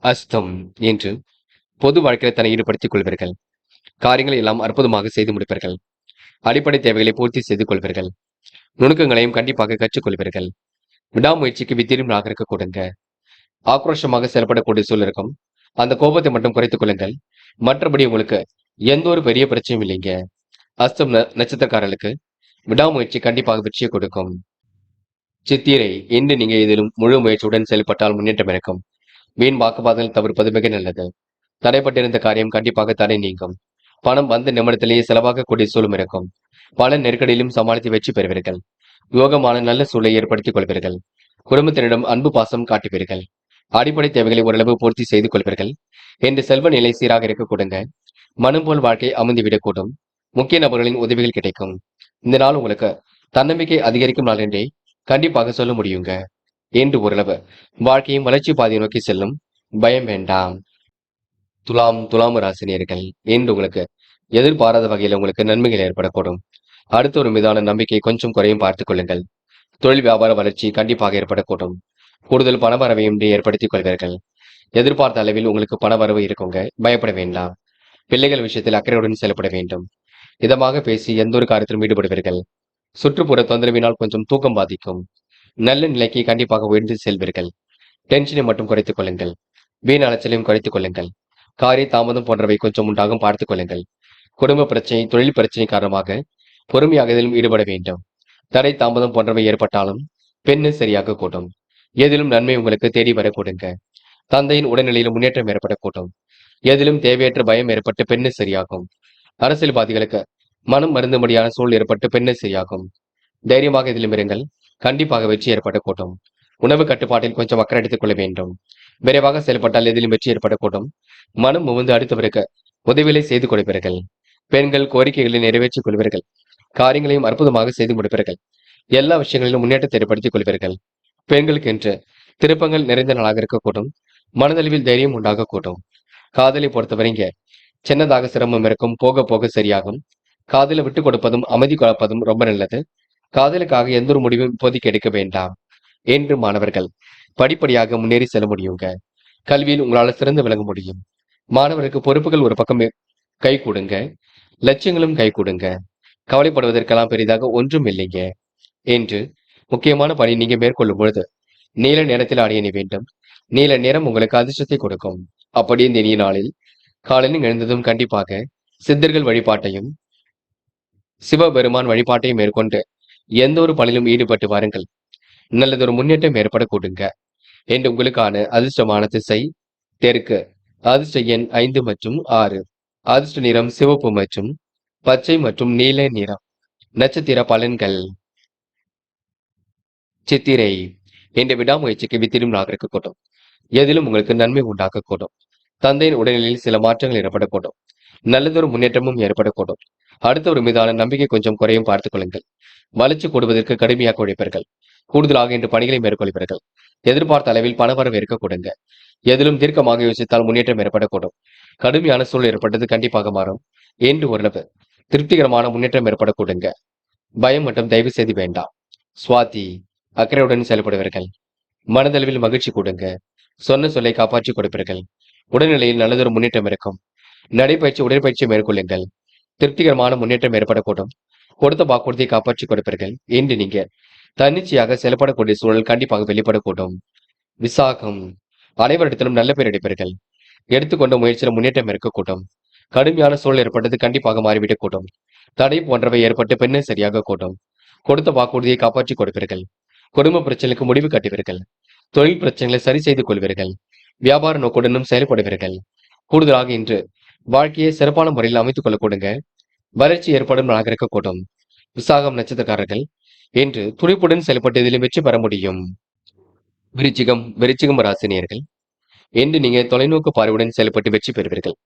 அஸ்தம் என்று பொது வாழ்க்கையில் தன்னை ஈடுபடுத்திக் கொள்வீர்கள். காரியங்களை எல்லாம் அற்புதமாக செய்து முடிப்பீர்கள். அடிப்படை தேவைகளை பூர்த்தி செய்து கொள்வீர்கள். நுணுக்கங்களையும் கண்டிப்பாக கற்றுக்கொள்வீர்கள். விடாமுயற்சிக்கு வித்திரும் நாகரிக கொடுங்க. ஆக்ரோஷமாக செயல்படக்கூடிய சூழல் இருக்கும். அந்த கோபத்தை மட்டும் குறைத்துக் கொள்ளுங்கள். மற்றபடி உங்களுக்கு எந்த ஒரு பெரிய பிரச்சனையும் இல்லைங்க. அஸ்தம் நட்சத்திரக்காரர்களுக்கு விடாமுயற்சி கண்டிப்பாக வெற்றியை கொடுக்கும். சித்திரை இன்று நீங்க இதிலும் முழு முயற்சியுடன் செயல்பட்டால் முன்னேற்றம் இருக்கும். வீண் வாக்குவாதங்கள் தவிர்ப்பது மிக நல்லது. தடைப்பட்டிருந்த காரியம் கண்டிப்பாக தடை நீங்கும். பணம் வந்த நிமிடத்திலேயே செலவாகக்கூடிய சூழலும் இருக்கும். பல நெருக்கடியிலும் சமாளித்து வெற்றி பெறுவீர்கள். யோகமான நல்ல சூழலை ஏற்படுத்திக் கொள்வீர்கள். குடும்பத்தினரிடம் அன்பு பாசம் காட்டுவீர்கள். அடிப்படை தேவைகளை ஓரளவு பூர்த்தி செய்து கொள்வீர்கள். என்று செல்வ நிலை சீராக இருக்க கொடுங்க. மனம் போல் வாழ்க்கை அமைந்துவிடக்கூடும். முக்கிய நபர்களின் உதவிகள் கிடைக்கும். இந்த நாள் உங்களுக்கு தன்னம்பிக்கை அதிகரிக்கும் நாள் என்றே கண்டிப்பாக சொல்ல முடியுங்க. என்று ஓரளவு வாழ்க்கையும் வளர்ச்சி பாதையை நோக்கி செல்லும். பயம் வேண்டாம். துலாம் ராசினியர்கள் என்று உங்களுக்கு எதிர்பாராத வகையில் உங்களுக்கு நன்மைகள் ஏற்படக்கூடும். அடுத்த ஒரு மீதான நம்பிக்கை கொஞ்சம் குறையும் பார்த்துக் கொள்ளுங்கள். தொழில் வியாபார வளர்ச்சி கண்டிப்பாக ஏற்படக்கூடும். கூடுதல் பணவரவையும் ஏற்படுத்திக் கொள்வீர்கள். எதிர்பார்த்த அளவில் உங்களுக்கு பணவரவு இருக்குங்க. பயப்பட வேண்டாம். பிள்ளைகள் விஷயத்தில் அக்கறையுடன் செயல்பட வேண்டும். இதமாக பேசி எந்த ஒரு காரியத்திலும் ஈடுபடுவீர்கள். சுற்றுப்புற தொந்தரவினால் கொஞ்சம் தூக்கம் பாதிக்கும். நல்ல நிலைக்கு கண்டிப்பாக உயர்ந்து செல்வீர்கள். டென்ஷனை மட்டும் குறைத்துக் கொள்ளுங்கள். வீண் அலைச்சலையும் குறைத்துக் கொள்ளுங்கள். காரிய தாமதம் போன்றவை கொஞ்சம் உண்டாகும் பார்த்துக் கொள்ளுங்கள். குடும்ப பிரச்சனை, தொழில் பிரச்சனை காரணமாக பொறுமையாக இதிலும் ஈடுபட வேண்டும். தடை தாமதம் போன்றவை ஏற்பட்டாலும் பெண்ணு சரியாக கூட்டும். எதிலும் நன்மை உங்களுக்கு தேடி வரக்கூடுங்க. தந்தையின் உடல்நிலையில் முன்னேற்றம் ஏற்படக்கூடும். எதிலும் தேவையற்ற பயம் ஏற்பட்டு பெண்ணு சரியாகும். அரசியல்வாதிகளுக்கு மனம் மருந்தும்படியான சூழல் ஏற்பட்டு பெண்ணு சரியாகும். தைரியமாக இதிலும் இருங்கள். கண்டிப்பாக வெற்றி ஏற்படக்கூடும். உணவு கட்டுப்பாட்டில் கொஞ்சம் அக்கறை எடுத்துக் கொள்ள வேண்டும். விரைவாக செயல்பட்டால் எதிலும் வெற்றி ஏற்படக்கூடும். மனம் முவந்து அடுத்தவருக்கு உதவிகளை செய்து கொடுப்பீர்கள். பெண்கள் கோரிக்கைகளை நிறைவேற்றிக் கொள்வீர்கள். காரியங்களையும் அற்புதமாக செய்து முடிப்பீர்கள். எல்லா விஷயங்களிலும் முன்னேற்றத்தை ஏற்படுத்திக் கொள்வீர்கள். பெண்களுக்கு என்று திருப்பங்கள் நிறைந்த நாளாக இருக்கக்கூடும். மனதளவில் தைரியம் உண்டாகக்கூடும். காதலை பொறுத்தவரைங்க சின்னதாக சிரமம் இருக்கும். போக போக சரியாகும். காதலை விட்டுக் கொடுப்பதும் அமைதி குழப்பதும் ரொம்ப நல்லது. காதலுக்காக எந்த ஒரு முடிவும் இப்போதைக்கு எடுக்க வேண்டாம். என்று மாணவர்கள் படிப்படியாக முன்னேறி செல்ல முடியுங்க. கல்வியில் உங்களால் சிறந்து விளங்க முடியும். மாணவருக்கு பொறுப்புகள் ஒரு பக்கம் கை கூடுங்க. லட்சியங்களும் கை கூடுங்க. கவலைப்படுவதற்கெல்லாம் பெரிதாக ஒன்றும் இல்லைங்க. என்று முக்கியமான பணி நீங்க மேற்கொள்ளும் பொழுது நீல நிறத்தில் ஆடை அணி வேண்டும். நீல நிறம் உங்களுக்கு அதிர்ஷ்டத்தை கொடுக்கும். அப்படி இந்த இனிய நாளில் காலையில் எழுந்ததும் கண்டிப்பாக சித்தர்கள் வழிபாட்டையும் சிவபெருமான் வழிபாட்டையும் மேற்கொண்டு எந்த ஒரு பணியிலும் ஈடுபட்டு வாருங்கள். நல்லதொரு முன்னேற்றம் ஏற்பட கூடுங்க. என்று உங்களுக்கான அதிர்ஷ்டமான திசை தெற்கு. அதிர்ஷ்ட எண் 5 மற்றும் 6. அதிர்ஷ்ட நிறம் சிவப்பு மற்றும் பச்சை மற்றும் நீல நிறம். நட்சத்திர பலன்கள். சித்திரை என்ற விடாமுயற்சிக்கு வித்திடும் நாகரிக்கக்கூடும். எதிலும் உங்களுக்கு நன்மை உண்டாக்கக்கூடும். தந்தையின் உடல்நிலையில் சில மாற்றங்கள் ஏற்படக்கூடும். நல்லதொரு முன்னேற்றமும் ஏற்படக்கூடும். அடுத்த ஒரு மீதான நம்பிக்கை கொஞ்சம் குறையும் பார்த்துக் கொள்ளுங்கள். வளர்ச்சி கூடுவதற்கு கடுமையாக உழைப்பீர்கள். கூடுதலாக இன்று பணிகளை மேற்கொள்வீர்கள். எதிர்பார்த்த அளவில் பணவரவு இருக்க கொடுங்க. எதிலும் தீர்க்கமாக யோசித்தால் முன்னேற்றம் ஏற்படக்கூடும். கடுமையான சூழல் ஏற்பட்டது கண்டிப்பாக மாறும். என்று ஓரளவு திருப்திகரமான முன்னேற்றம் ஏற்படக்கூடுங்க. பயம் மற்றும் தயவு செய்து வேண்டாம். சுவாதி அக்கறையுடன் செயல்படுவீர்கள். மனதளவில் மகிழ்ச்சி கூடுங்க. சொன்ன சொல்லை காப்பாற்றி கொடுப்பீர்கள். உடல்நிலையில் நல்லதொரு முன்னேற்றம் இருக்கும். நடைபயிற்சி உடற்பயிற்சி மேற்கொள்ளுங்கள். திருப்திகரமான முன்னேற்றம் ஏற்படக்கூடும். கொடுத்த வாக்குறுதியை காப்பாற்றி கொடுப்பீர்கள். என்று நீங்க தன்னிச்சையாக செயல்படக்கூடிய சூழல் கண்டிப்பாக வெளிப்படக்கூடும். விசாகம் அனைவரிடத்திலும் நல்ல பேர் எடுப்பீர்கள். எடுத்துக்கொண்ட முயற்சியில் முன்னேற்றம் இருக்கக்கூடும். கடுமையான சூழல் ஏற்பட்டது கண்டிப்பாக மாறிவிடக் கூடும். தடை போன்றவை ஏற்பட்டு பெண்ணை சரியாக கூடும். கொடுத்த வாக்குறுதியை காப்பாற்றி கொடுப்பீர்கள். குடும்ப பிரச்சனைக்கு முடிவு கட்டுவீர்கள். தொழில் பிரச்சனைகளை சரி செய்து கொள்வீர்கள். வியாபார நோக்குடனும் செயல்படுவீர்கள். கூடுதலாக இன்று வாழ்க்கையை சிறப்பான முறையில் அமைத்துக் கொள்ள கொடுங்க. வளர்ச்சி ஏற்படும் நாளாக இருக்கக்கூடும். விசாகம் நட்சத்திரக்காரர்கள் என்று துடிப்புடன் செயல்பட்டு இதிலும் வெற்றி பெற முடியும். விருச்சிகம் ராசினியர்கள் என்று நீங்க தொலைநோக்கு பார்வையுடன் செயல்பட்டு வெற்றி பெறுவீர்கள்.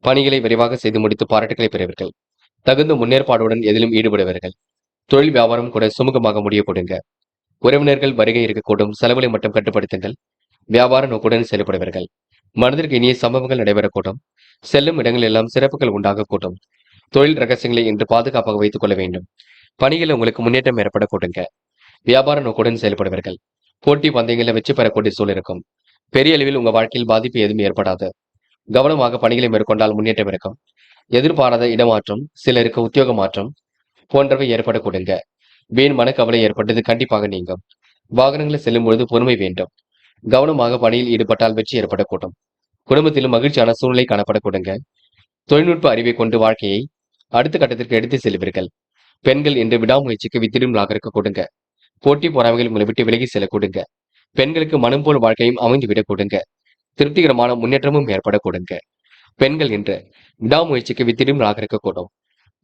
பணிகளை விரைவாக செய்து முடித்து பாராட்டுகளை பெறுவீர்கள். தகுந்த முன்னேற்பாடுடன் எதிலும் ஈடுபடுவீர்கள். தொழில் வியாபாரம் கூட சுமூகமாக முடிய கொடுங்க. உறவினர்கள் வருகை இருக்கக்கூடும். செலவுகளை மட்டும் கட்டுப்படுத்துங்கள். வியாபார நோக்குடன் செயல்படுவீர்கள். மனதிற்கு இனிய சம்பவங்கள் நடைபெறக்கூடும். செல்லும் இடங்கள் எல்லாம் சிறப்புகள் உண்டாகக்கூடும். தொழில் ரகசியங்களை இன்று பாதுகாப்பாக வைத்துக் கொள்ள வேண்டும். பணியில் உங்களுக்கு முன்னேற்றம் ஏற்படக்கூடுங்க. வியாபார நோக்குடன் செயல்படுவீர்கள். போட்டி பந்தயங்களில் வெற்றி பெறக்கூடிய சூழல் இருக்கும். பெரிய அளவில் உங்க வாழ்க்கையில் பாதிப்பு எதுவும் ஏற்படாது. கவனமாக பணிகளை மேற்கொண்டால் முன்னேற்றம் இருக்கும். எதிர்பாராத இடமாற்றம், சிலருக்கு உத்தியோக மாற்றம் போன்றவை ஏற்படக்கூடுங்க. வீண் மனக்கவலை ஏற்பட்டது கண்டிப்பாக நீங்கும். வாகனங்களில் செல்லும் பொழுது பொறுமை வேண்டும். கவனமாக பணியில் ஈடுபட்டால் வெற்றி ஏற்படக்கூடும். குடும்பத்திலும் மகிழ்ச்சியான சூழ்நிலை காணப்படக்கூடுங்க. தொழில்நுட்ப அறிவை கொண்டு வாழ்க்கையை அடுத்த கட்டத்திற்கு எடுத்து செல்வீர்கள். பெண்கள் என்று விடாமுயற்சிக்கு வித்திடும்லாக இருக்க கொடுங்க. போட்டி பொறாமைகள் உங்களை விட்டு விலகி செல்ல கொடுங்க. பெண்களுக்கு மனம் போல் வாழ்க்கையும் அமைந்துவிடக் கொடுங்க. திருப்திகரமான முன்னேற்றமும் ஏற்பட கொடுங்க. பெண்கள் என்று விடாமுயற்சிக்கு வித்திடும்லாக இருக்கக்கூடும்.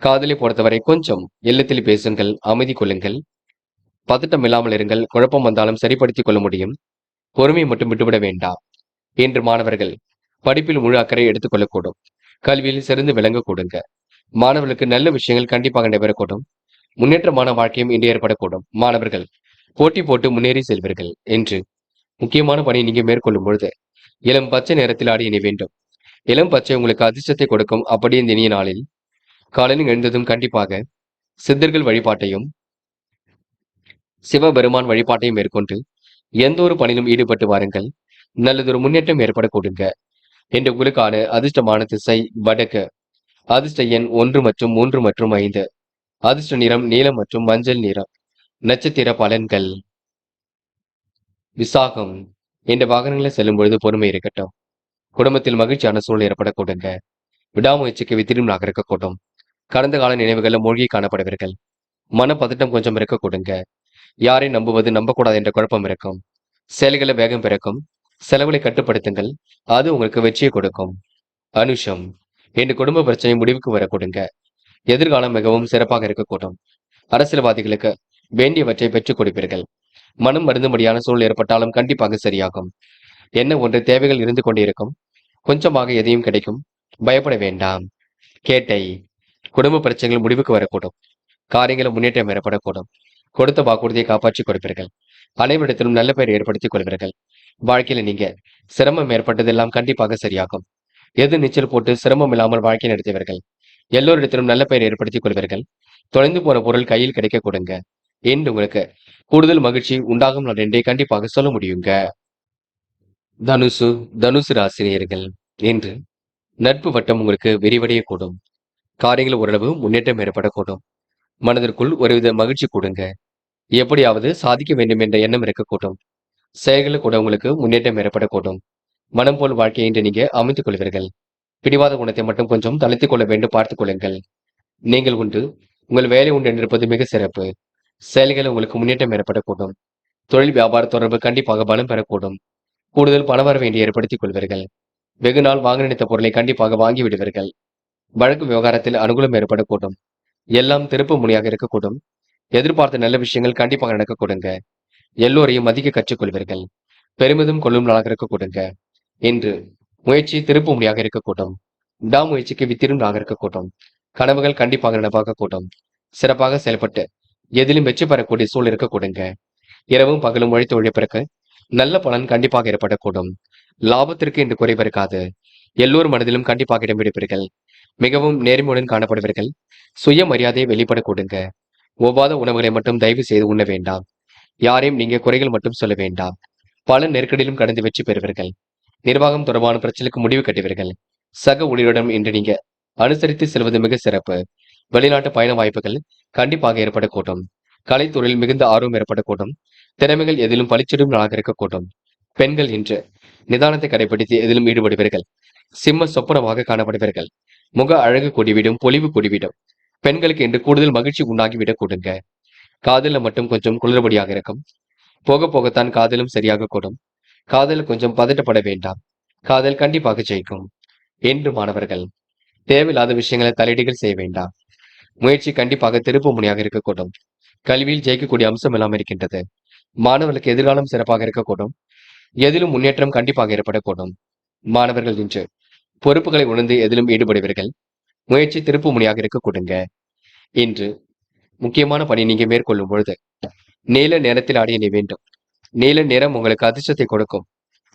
காதலை பொறுத்தவரை கொஞ்சம் எல்லத்தில் பேசுங்கள், அமைதி கொள்ளுங்கள், பதட்டம் இல்லாமல் இருங்கள். குழப்பம் வந்தாலும் சரிப்படுத்திக் கொள்ள முடியும். பொறுமை மட்டும் விட்டுவிட வேண்டாம். இன்று மாணவர்கள் படிப்பில் முழு அக்கறை எடுத்துக் கொள்ளக்கூடும். கல்வியில் சிறந்து விளங்க கொடுங்க. மாணவர்களுக்கு நல்ல விஷயங்கள் கண்டிப்பாக நடைபெறக்கூடும். முன்னேற்றமான வாழ்க்கையும் இன்று ஏற்படக்கூடும். மாணவர்கள் போட்டி போட்டு முன்னேறி செல்வீர்கள் என்று முக்கியமான பணி நீங்க மேற்கொள்ளும் பொழுது இளம் பச்சை நேரத்தில் ஆடி இணை வேண்டும். இளம் பச்சை உங்களுக்கு அதிர்ஷ்டத்தை கொடுக்கும். அப்படி இந்த இனிய நாளில் காலையில் எழுந்ததும் கண்டிப்பாக சித்தர்கள் வழிபாட்டையும் சிவபெருமான் வழிபாட்டையும் மேற்கொண்டு எந்த ஒரு பணியிலும் ஈடுபட்டு வாருங்கள். நல்லதொரு முன்னேற்றம் ஏற்படக்கூடுங்க. என்று உங்களுக்கான அதிர்ஷ்டமான திசை வடக்கு. அதிர்ஷ்ட எண் 1 மற்றும் 3 மற்றும் 5. அதிர்ஷ்ட நிறம் நீலம் மற்றும் மஞ்சள் நிறம். நட்சத்திர பலன்கள். விசாகம். இந்த வாகனங்களில் செல்லும் பொழுது பொறுமை இருக்கட்டும். குடும்பத்தில் மகிழ்ச்சியான சூழல் ஏற்படக்கூடுங்க. விடாமுயற்சிக்கு வித்திடும்லாக இருக்கக்கூடும். கடந்த கால நினைவுகளில் மூழ்கி காணப்படுவீர்கள். மனப்பதட்டம் கொஞ்சம் இருக்கக்கூடுங்க. யாரை நம்புவது நம்பக்கூடாது என்ற குழப்பம் இருக்கும். செயல்களை வேகம் பிறக்கும். செலவுகளை கட்டுப்படுத்துங்கள். அது உங்களுக்கு வெற்றியை கொடுக்கும். அனுஷம். இன்று குடும்ப பிரச்சனை முடிவுக்கு வரக்கூடுங்க. எதிர்காலம் மிகவும் சிறப்பாக இருக்கக்கூடும். அரசியல்வாதிகளுக்கு வேண்டியவற்றை பெற்றுக் கொடுப்பீர்கள். மனம் மருந்தும்படியான சூழல் ஏற்பட்டாலும் கண்டிப்பாக சரியாகும். என்ன ஒன்று தேவைகள் இருந்து கொண்டிருக்கும். கொஞ்சமாக எதையும் கிடைக்கும். பயப்பட வேண்டாம். கேட்டை. குடும்ப பிரச்சனைகள் முடிவுக்கு வரக்கூடும். காரியங்கள் முன்னேற்றம் ஏற்படக்கூடும். கொடுத்த வாக்குறுதியை காப்பாற்றிக் கொடுப்பீர்கள். அனைவரிடத்திலும் நல்ல பெயர் ஏற்படுத்திக் கொள்வீர்கள். வாழ்க்கையில நீங்க சிரமம் ஏற்பட்டதெல்லாம் கண்டிப்பாக சரியாகும். எது நீச்சல் போட்டு சிரமம் இல்லாமல் வாழ்க்கை நடத்தியவர்கள். எல்லோரிடத்திலும் நல்ல பெயர் ஏற்படுத்திக் கொள்வீர்கள். தொலைந்து போன பொருள் கையில் கிடைக்க கொடுங்க. என்று உங்களுக்கு கூடுதல் மகிழ்ச்சி உண்டாகும் நாள் என்றே கண்டிப்பாக சொல்ல முடியுங்க. தனுசு ராசினியர்கள் என்று நட்பு வட்டம் உங்களுக்கு விரிவடைய கூடும். காரியங்கள் ஓரளவு முன்னேற்றம் ஏற்படக்கூடும். மனதிற்குள் ஒருவித மகிழ்ச்சி கொடுங்க. எப்படியாவது சாதிக்க வேண்டும் என்ற எண்ணம் இருக்கக்கூடும். செயல்களில் கூட உங்களுக்கு முன்னேற்றம் ஏற்படக்கூடும். மனம் போல் வாழ்க்கையை இன்று நீங்க அமைத்துக் கொள்வீர்கள். பிடிவாத குணத்தை மட்டும் கொஞ்சம் தளர்த்திக் கொள்ள வேண்டும், பார்த்துக் கொள்ளுங்கள். நீங்கள் உண்டு, உங்கள் வேலை உண்டு என்றிருப்பது மிக சிறப்பு. செயல்களில் உங்களுக்கு முன்னேற்றம் ஏற்படக்கூடும். தொழில் வியாபார தொடர்பு கண்டிப்பாக பலம் பெறக்கூடும். கூடுதல் பணவரவு வேண்டி ஏற்படுத்திக் கொள்வீர்கள். வெகு நாள் வாங்க நினைத்த பொருளை கண்டிப்பாக வாங்கி விடுவீர்கள். வழக்கு விவகாரத்தில் அனுகூலம் ஏற்படக்கூடும். எல்லாம் திருப்பு முனையாக இருக்கக்கூடும். எதிர்பார்த்த நல்ல விஷயங்கள் கண்டிப்பாக நடக்க கொடுங்க. எல்லோரையும் மதிக்க கற்றுக்கொள்வீர்கள். பெருமிதம் கொள்ளும் நாளாக இருக்க கொடுங்க. இன்று முயற்சி திருப்பு முனையாக இருக்கக்கூடும். விடாமுயற்சிக்கு வித்திடும் நாளாக இருக்கக்கூடும். கனவுகள் கண்டிப்பாக நனவாக கூடும். சிறப்பாக செயல்பட்டு எதிலும் வெற்றி பெறக்கூடிய சூழல் இருக்க கொடுங்க. இரவும் பகலும் உழைத்து உழைப்பிற்கு நல்ல பலன் கண்டிப்பாக ஏற்படக்கூடும். லாபத்திற்கு இன்று குறைவு இருக்காது. எல்லோர் மனதிலும் கண்டிப்பாக இடம் பிடிப்பீர்கள். மிகவும் நேர்மையுடன் காணப்படுவீர்கள். சுய மரியாதையை வெளிப்பட கொடுங்க. ஒவ்வாத உணவுகளை மட்டும் தயவு செய்து உண்ண வேண்டாம். யாரையும் நீங்க குறைகள் மட்டும் சொல்ல வேண்டாம். பல நெருக்கடியிலும் கடந்து வெற்றி பெறுவீர்கள். நிர்வாகம் தொடர்பான பிரச்சனைக்கு முடிவு கட்டுவீர்கள். சக ஊழியருடன் இன்று நீங்க அனுசரித்து செல்வது மிக சிறப்பு. வெளிநாட்டு பயண வாய்ப்புகள் கண்டிப்பாக ஏற்படக்கூடும். கலைத்துறையில் மிகுந்த ஆர்வம் ஏற்படக்கூடும். திறமைகள் எதிலும் பளிச்சிடும் நாளாக இருக்கக்கூடும். பெண்கள் இன்று நிதானத்தை கடைபிடித்து எதிலும் ஈடுபடுவீர்கள். சிம்ம சொப்பனமாக காணப்படுவீர்கள். முக அழகு கூடிவிடும், பொலிவு கூடிவிடும். பெண்களுக்கு இன்று கூடுதல் மகிழ்ச்சி உண்டாகிவிடக் கூடுங்க. காதல மட்டும் கொஞ்சம் குளறுபடியாக இருக்கும். போக போகத்தான் காதலும் சரியாக கூடும். காதல் கொஞ்சம் பதட்டப்பட வேண்டாம். காதல் கண்டிப்பாக ஜெயிக்கும். என்று மாணவர்கள் தேவையில்லாத விஷயங்களை தலையீடுகள் செய்ய வேண்டாம். முயற்சி கண்டிப்பாக திருப்பு முனையாக இருக்கக்கூடும். கல்வியில் ஜெயிக்கக்கூடிய அம்சம் எல்லாம் இருக்கின்றது. மாணவர்களுக்கு எதிர்காலம் சிறப்பாக இருக்கக்கூடும். எதிலும் முன்னேற்றம் கண்டிப்பாக ஏற்படக்கூடும். மாணவர்கள் இன்று பொறுப்புகளை உணர்ந்து எதிலும் ஈடுபடுவீர்கள். முயற்சி திருப்பு முனையாக இருக்க கொடுங்க. இன்று முக்கியமான பணி நீங்க மேற்கொள்ளும் பொழுது நீல நேரத்தில் ஆடிய நீ வேண்டும். நீல நிறம் உங்களுக்கு அதிர்ஷ்டத்தை கொடுக்கும்.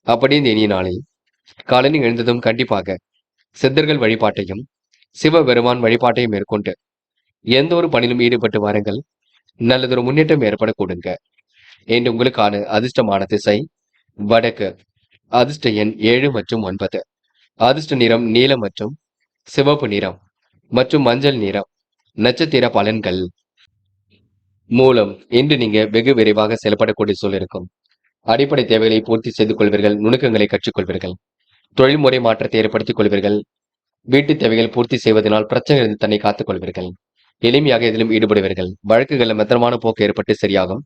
அப்படி இந்த இனிய நாளில் காலையில் எழுந்ததும் கண்டிப்பாக சித்தர்கள் வழிபாட்டையும் சிவபெருமான் வழிபாட்டையும் மேற்கொண்டு எந்த ஒரு பணியிலும் ஈடுபட்டு வாருங்கள். நல்லதொரு முன்னேற்றம் ஏற்படக்கூடுங்க. இன்று உங்களுக்கான அதிர்ஷ்டமான திசை வடக்கு. அதிர்ஷ்ட எண் 7 மற்றும் 9. அதிர்ஷ்ட நிறம் நீலம் மற்றும் சிவப்பு நிறம் மற்றும் மஞ்சள் நிறம். நட்சத்திர பலன்கள். மூலம். இன்று நீங்க வெகு விரைவாக செயல்படக்கூடிய சூழல் இருக்கும். அடிப்படை தேவைகளை பூர்த்தி செய்து கொள்வீர்கள். நுணுக்கங்களை கற்றுக்கொள்வீர்கள். தொழில்முறை மாற்றத்தை ஏற்படுத்திக் கொள்வீர்கள். வீட்டு தேவைகள் பூர்த்தி செய்வதனால் பிரச்சனைகளிலிருந்து தன்னை காத்துக் கொள்வீர்கள். எளிமையாக எதிலும் ஈடுபடுவீர்கள். வழக்குகளில் மெத்தனமான போக்கு ஏற்பட்டு சரியாகும்.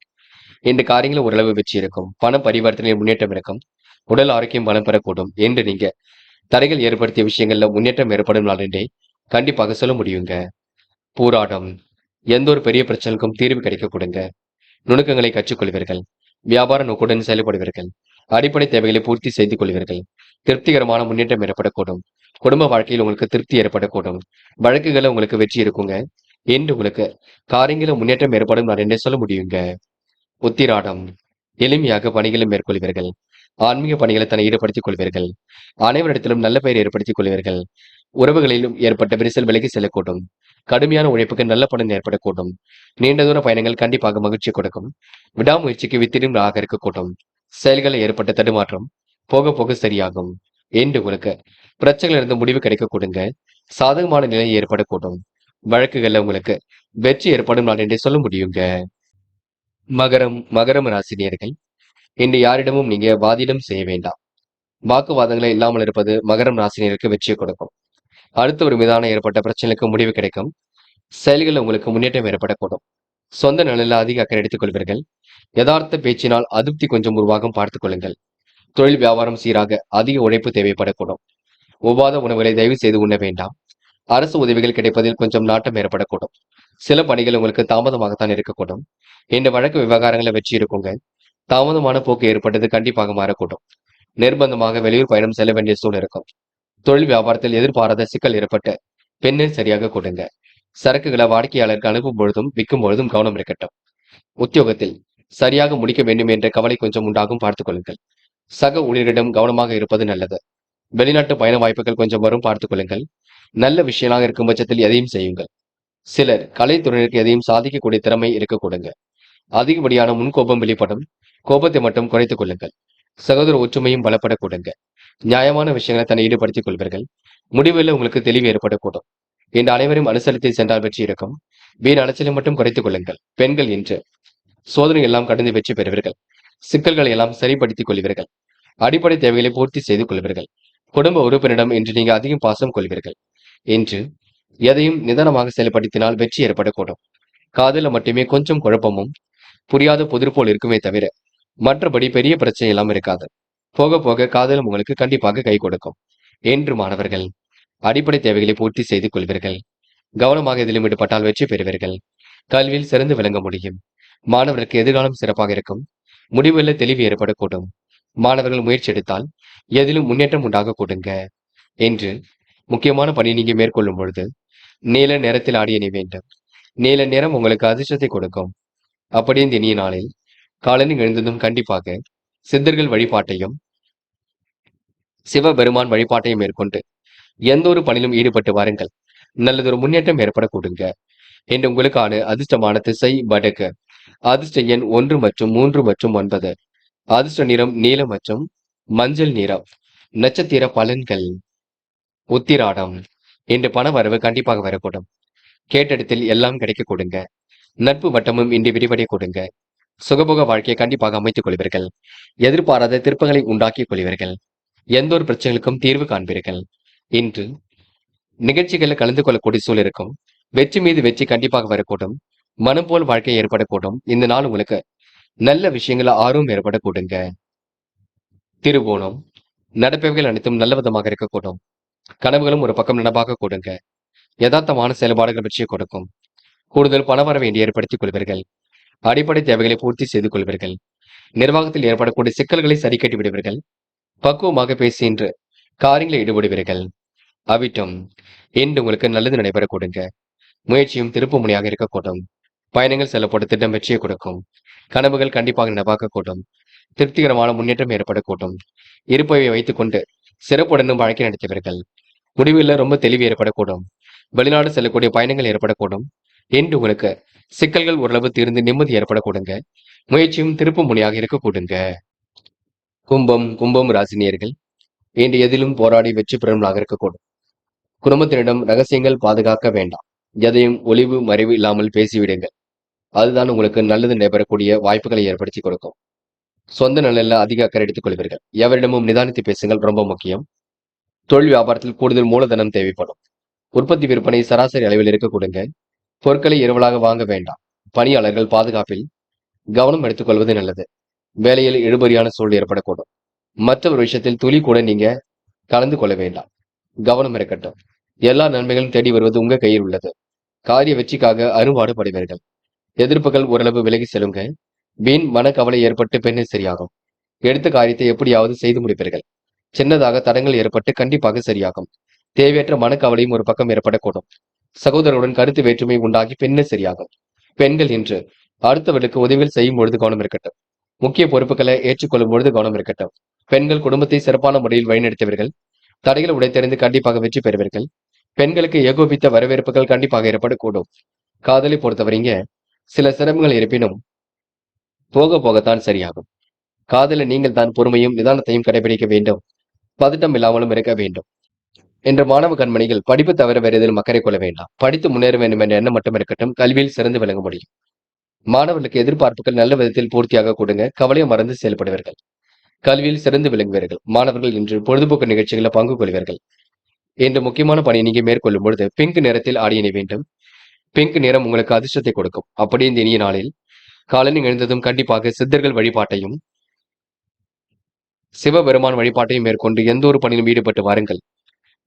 இந்த காரியங்களில் ஓரளவு வெற்றி இருக்கும். பண பரிவர்த்தனையில் முன்னேற்றம் இருக்கும். உடல் ஆரோக்கியம் பலம் பெறக்கூடும். என்று நீங்க தடைகள் ஏற்படுத்திய விஷயங்கள்ல முன்னேற்றம் ஏற்படும் நாள் என்றே கண்டிப்பாக சொல்ல முடியுங்க. போராட்டம். எந்த ஒரு பெரிய பிரச்சனைக்கும் தீர்வு கிடைக்க கொடுங்க. நுணுக்கங்களை கற்றுக்கொள்வீர்கள். வியாபார நோக்குடன் செயல்படுவீர்கள். அடிப்படை தேவைகளை பூர்த்தி செய்து கொள்வீர்கள். திருப்திகரமான முன்னேற்றம் ஏற்படக்கூடும். குடும்ப வாழ்க்கையில் உங்களுக்கு திருப்தி ஏற்படக்கூடும். வழக்குகளை உங்களுக்கு வெற்றி இருக்குங்க. என்று உங்களுக்கு காரியங்களில் முன்னேற்றம் ஏற்படும் நான் என்ன சொல்ல முடியுங்க. உத்திராடம். எளிமையாக பணிகளை மேற்கொள்வீர்கள். ஆன்மீக பணிகளை தன்னை ஈடுபடுத்திக் கொள்வீர்கள். அனைவரிடத்திலும் நல்ல பெயர் ஏற்படுத்திக் கொள்வீர்கள். உறவுகளிலும் ஏற்பட்ட விரிசல் விலகி செல்லக்கூடும். கடுமையான உழைப்புக்கு நல்ல பலன் ஏற்படக்கூடும். நீண்ட தூர பயணங்கள் கண்டிப்பாக மகிழ்ச்சி கொடுக்கும். விடாமுயற்சிக்கு வித்திடும் இருக்கக்கூடும். செயல்களில் ஏற்பட்ட தடுமாற்றம் போக போக சரியாகும். என்று உங்களுக்கு பிரச்சனையிலிருந்து முடிவு கிடைக்க கொடுங்க. சாதகமான நிலை ஏற்படக்கூடும். வழக்குகள்ல உங்களுக்கு வெற்றி ஏற்படும் நாள் என்றே சொல்ல முடியுங்க. மகரம் ராசினியர்கள். இன்று யாரிடமும் நீங்க வாதிடம் செய்ய வேண்டாம். வாக்குவாதங்களை இல்லாமல் இருப்பது மகரம் ராசினியருக்கு வெற்றியை கொடுக்கும். அடுத்த ஒரு மீதான ஏற்பட்ட பிரச்சனைக்கு முடிவு கிடைக்கும். செயல்களில் உங்களுக்கு முன்னேற்றம் ஏற்படக்கூடும். சொந்த நலனில் அதிக அக்கறை எடுத்துக் கொள்வீர்கள். யதார்த்த பேச்சினால் அதிருப்தி கொஞ்சம் உருவாகும் பார்த்துக் கொள்ளுங்கள். தொழில் வியாபாரம் சீராக அதிக உழைப்பு தேவைப்படக்கூடும். ஒவ்வாத உணவுகளை தயவு செய்து உண்ண வேண்டாம். அரசு உதவிகள் கிடைப்பதில் கொஞ்சம் நாட்டம் ஏற்படக்கூடும். சில பணிகள் உங்களுக்கு தாமதமாகத்தான் இருக்கக்கூடும். இந்த வழக்கு விவகாரங்களை வெற்றி இருக்குங்க. தாமதமான போக்கு ஏற்பட்டது கண்டிப்பாக மாறக்கூடும். நிர்பந்தமாக வெளியூர் பயணம் செல்ல வேண்டிய சூழல் இருக்கும். தொழில் வியாபாரத்தில் எதிர்பாராத சிக்கல் ஏற்பட்டு பெண்ணை சரியாக கொடுங்க. சரக்குகளை வாடிக்கையாளருக்கு அனுப்பும் பொழுதும் விற்கும் பொழுதும் கவனம் இருக்கட்டும். உத்தியோகத்தில் சரியாக முடிக்க வேண்டும் என்ற கவலை கொஞ்சம் உண்டாகும் பார்த்துக் கொள்ளுங்கள். சக ஊழியரிடம் கவனமாக இருப்பது நல்லது. வெளிநாட்டு பயண வாய்ப்புகள் கொஞ்சம் வரும் பார்த்துக் கொள்ளுங்கள். நல்ல விஷயமாக இருக்கும் பட்சத்தில் எதையும் செய்யுங்கள். சிலர் கலைத்துறையினருக்கு எதையும் சாதிக்கக்கூடிய திறமை இருக்க கொடுங்க. அதிகப்படியான முன்கோபம் வெளிப்படும். கோபத்தை மட்டும் குறைத்துக் கொள்ளுங்கள். சகோதர ஒற்றுமையும் பலப்பட கொடுங்க. நியாயமான விஷயங்களை தன்னை ஈடுபடுத்திக் கொள்வீர்கள். முடிவில் உங்களுக்கு தெளிவு ஏற்படக்கூடும். இந்த அனைவரும் அனுசரித்து சென்றால் வெற்றி இருக்கும். வீண் அலைச்சலை மட்டும் குறைத்துக் கொள்ளுங்கள். பெண்கள் என்று சோதனை எல்லாம் கடந்து வெற்றி பெறுவீர்கள். சிக்கல்களை எல்லாம் சரிப்படுத்திக் கொள்வீர்கள். அடிப்படை தேவைகளை பூர்த்தி செய்து கொள்வீர்கள். குடும்ப உறுப்பினரிடம் இன்று நீங்க அதிகம் பாசம் கொள்வீர்கள். இன்று எதையும் நிதானமாக செயல்படுத்தினால் வெற்றி ஏற்படக்கூடும். காதல மட்டுமே கொஞ்சம் குழப்பமும் புரியாத புதிர் போல் இருக்குமே தவிர மற்றபடி பெரிய பிரச்சனை எல்லாம் இருக்காது. போக போக காதலும் உங்களுக்கு கண்டிப்பாக கை கொடுக்கும். என்று மாணவர்கள் அடிப்படை தேவைகளை பூர்த்தி செய்து கொள்வீர்கள். கவனமாக இதிலும் ஈடுபட்டால் வெற்றி பெறுவீர்கள். கல்வியில் சிறந்து விளங்க முடியும். மாணவருக்கு எதிர்காலம் சிறப்பாக இருக்கும். முடிவில் தெளிவு ஏற்படக்கூடும். மாணவர்கள் முயற்சி எடுத்தால் எதிலும் முன்னேற்றம் உண்டாக கொடுங்க. என்று முக்கியமான பணி நீங்க மேற்கொள்ளும் பொழுது நீல நிறத்தில் ஆடிய நீ வேண்டும். நீல நிறம் உங்களுக்கு அதிர்ஷ்டத்தை கொடுக்கும். அப்படி இந்த இனிய நாளில் காலையில் எழுந்ததும் கண்டிப்பாக சித்தர்கள் வழிபாட்டையும் சிவபெருமான் வழிபாட்டையும் மேற்கொண்டு எந்த ஒரு பணியிலும் ஈடுபட்டு வாருங்கள். நல்லதொரு முன்னேற்றம் ஏற்படக்கூடுங்க. என்று உங்களுக்கான அதிர்ஷ்டமான திசை வடக்கு. அதிர்ஷ்ட எண் 1 மற்றும் 3 மற்றும் 9. அதிர்ஷ்ட நிறம் நீலம் மற்றும் மஞ்சள் நிறம். நட்சத்திர பலன்கள். உத்திராடம். இன்று பண வரவு கண்டிப்பாக வரக்கூடும். கேட்டடத்தில் எல்லாம் கிடைக்க கொடுங்க. நட்பு வட்டமும் இன்று விரிவடைய கொடுங்க. சுகபோக வாழ்க்கையை கண்டிப்பாக அமைத்துக் கொள்வீர்கள். எதிர்பாராத திருப்பங்களை உண்டாக்கிக் கொள்வீர்கள். எந்த ஒரு பிரச்சனைகளுக்கும் தீர்வு காண்பீர்கள். இன்று நிகழ்ச்சிகளில் கலந்து கொள்ளக்கூடிய சூழல் இருக்கும். வெற்றி மீது வெற்றி கண்டிப்பாக வரக்கூடும். மனம் போல் வாழ்க்கை ஏற்படக்கூடும். இந்த நாள் உங்களுக்கு நல்ல விஷயங்கள ஆர்வம் ஏற்படக்கூடுங்க. திருவோணம். நடப்பவைகள் அனைத்தும் நல்ல விதமாக இருக்கக்கூடும். கனவுகளும் ஒரு பக்கம் நனவாக கொடுங்க. யதார்த்தமான செயல்பாடுகள் வெற்றியை கொடுக்கும். கூடுதல் பணவரவை ஏற்படுத்திக் கொள்வீர்கள். அடிப்படை தேவைகளை பூர்த்தி செய்து கொள்வீர்கள். நிர்வாகத்தில் ஏற்படக்கூடிய சிக்கல்களை சரி கட்டி விடுவீர்கள். பக்குவமாக பேசி இன்று காரியங்களை ஈடுபடுவீர்கள். அவிட்டம். இன்று உங்களுக்கு நல்லது நடைபெற கொடுங்க. முயற்சியும் திருப்பு முனையாக இருக்கக்கூடும். பயணங்கள் செல்லப்பட்ட திட்டம் வெற்றியை கொடுக்கும். கனவுகள் கண்டிப்பாக நனவாக கூடும். திருப்திகரமான முன்னேற்றம் ஏற்படக்கூடும். இருப்பவை வைத்துக் கொண்டு சிறப்புடனும் வாழ்க்கை நடத்துவீர்கள். முடிவுல ரொம்ப தெளிவு ஏற்படக்கூடும். வெளிநாடு செல்லக்கூடிய பயணங்கள் ஏற்படக்கூடும். இன்று உங்களுக்கு சிக்கல்கள் ஓரளவு தீர்ந்து நிம்மதி ஏற்படக்கூடுங்க. முயற்சியும் திருப்பு முனையாக இருக்கக்கூடுங்க. கும்பம் ராசினியர்கள் இன்று எதிலும் போராடி வெற்றி பெறுவதாக இருக்கக்கூடும். குடும்பத்தினரிடம் ரகசியங்கள் பாதுகாக்க வேண்டாம். எதையும் ஒளிவு மறைவு இல்லாமல் பேசிவிடுங்கள். அதுதான் உங்களுக்கு நல்லது நடைபெறக்கூடிய வாய்ப்புகளை ஏற்படுத்தி கொடுக்கும். சொந்த நலனில் அதிக அக்கறை எடுத்துக் கொள்வீர்கள். எவரிடமும் நிதானித்து பேசுங்கள், ரொம்ப முக்கியம். தொழில் வியாபாரத்தில் கூடுதல் மூலதனம் தேவைப்படும். உற்பத்தி விற்பனை சராசரி அளவில் இருக்க கொடுங்க. பொருட்களை இரவலாக வாங்க வேண்டாம். பணியாளர்கள் பாதுகாப்பில் கவனம் எடுத்துக் கொள்வது நல்லது. வேலையில் இழுபறியான சூழல் ஏற்படக்கூடும். மற்றொரு விஷயத்தில் துளி கூட நீங்க கலந்து கொள்ள வேண்டாம். கவனம் இருக்கட்டும். எல்லா நன்மைகளும் தேடி வருவது உங்க கையில் உள்ளது. காரிய வெற்றிக்காக அரும்பாடு படுவீர்கள். எதிர்ப்புகள் ஓரளவு விலகி செல்லுங்க. வீண் மனக்கவலை ஏற்பட்டு பெண்ணே சரியாகும். எடுத்த காரியத்தை எப்படியாவது செய்து முடிப்பீர்கள். சின்னதாக தடங்கள் ஏற்பட்டு கண்டிப்பாக சரியாகும். தேவையற்ற மனக்கவலையும் ஒரு பக்கம் ஏற்படக்கூடும். சகோதரருடன் கருத்து வேற்றுமை உண்டாகி பெண்ணே சரியாகும். பெண்கள் இன்று அடுத்தவர்களுக்கு உதவிகள் செய்யும் பொழுது கவனம் இருக்கட்டும். முக்கிய பொறுப்புகளை ஏற்றுக்கொள்ளும் பொழுது கவனம் இருக்கட்டும். பெண்கள் குடும்பத்தை சிறப்பான முறையில் வழிநடத்துவீர்கள். தடைகளை உடைத்தெறிந்து கண்டிப்பாக வெற்றி பெறுவீர்கள். பெண்களுக்கு ஏகோபித்த வரவேற்புகள் கண்டிப்பாக ஏற்படக்கூடும். காதலை பொறுத்தவரைங்க சில சிரமங்கள் இருப்பினும் போக போகத்தான் சரியாகும். காதலை நீங்கள் தான் பொறுமையும் நிதானத்தையும் கடைபிடிக்க வேண்டும். பதட்டம் இல்லாமலும் இருக்க வேண்டும். என்ற மாணவ கண்மணிகள் படிப்பு தவிர வேறு எதிலும் அக்கறை கொள்ள வேண்டாம். படித்து முன்னேற வேண்டும் என்ற எண்ணம் மட்டும் இருக்கட்டும். கல்வியில் சிறந்து விளங்க முடியும். மாணவர்களுக்கு எதிர்பார்ப்புகள் நல்ல விதத்தில் பூர்த்தியாக கொடுங்க. கவலையை மறந்து செயல்படுவீர்கள். கல்வியில் சிறந்து விளங்குவீர்கள். மாணவர்கள் இன்று பொழுதுபோக்கு நிகழ்ச்சிகளில் பங்கு கொள்வீர்கள். இன்று முக்கியமான பணியை நீங்க மேற்கொள்ளும் பொழுது பிங்க் நிறத்தில் ஆடை அணிய வேண்டும். பிங்க் நிறம் உங்களுக்கு அதிர்ஷ்டத்தை கொடுக்கும். அப்படி இந்த இனிய நாளில் காலையில் எழுந்ததும் கண்டிப்பாக சித்தர்கள் வழிபாட்டையும் சிவபெருமான் வழிபாட்டையும் மேற்கொண்டு எந்த ஒரு பணியிலும் ஈடுபட்டு வாருங்கள்.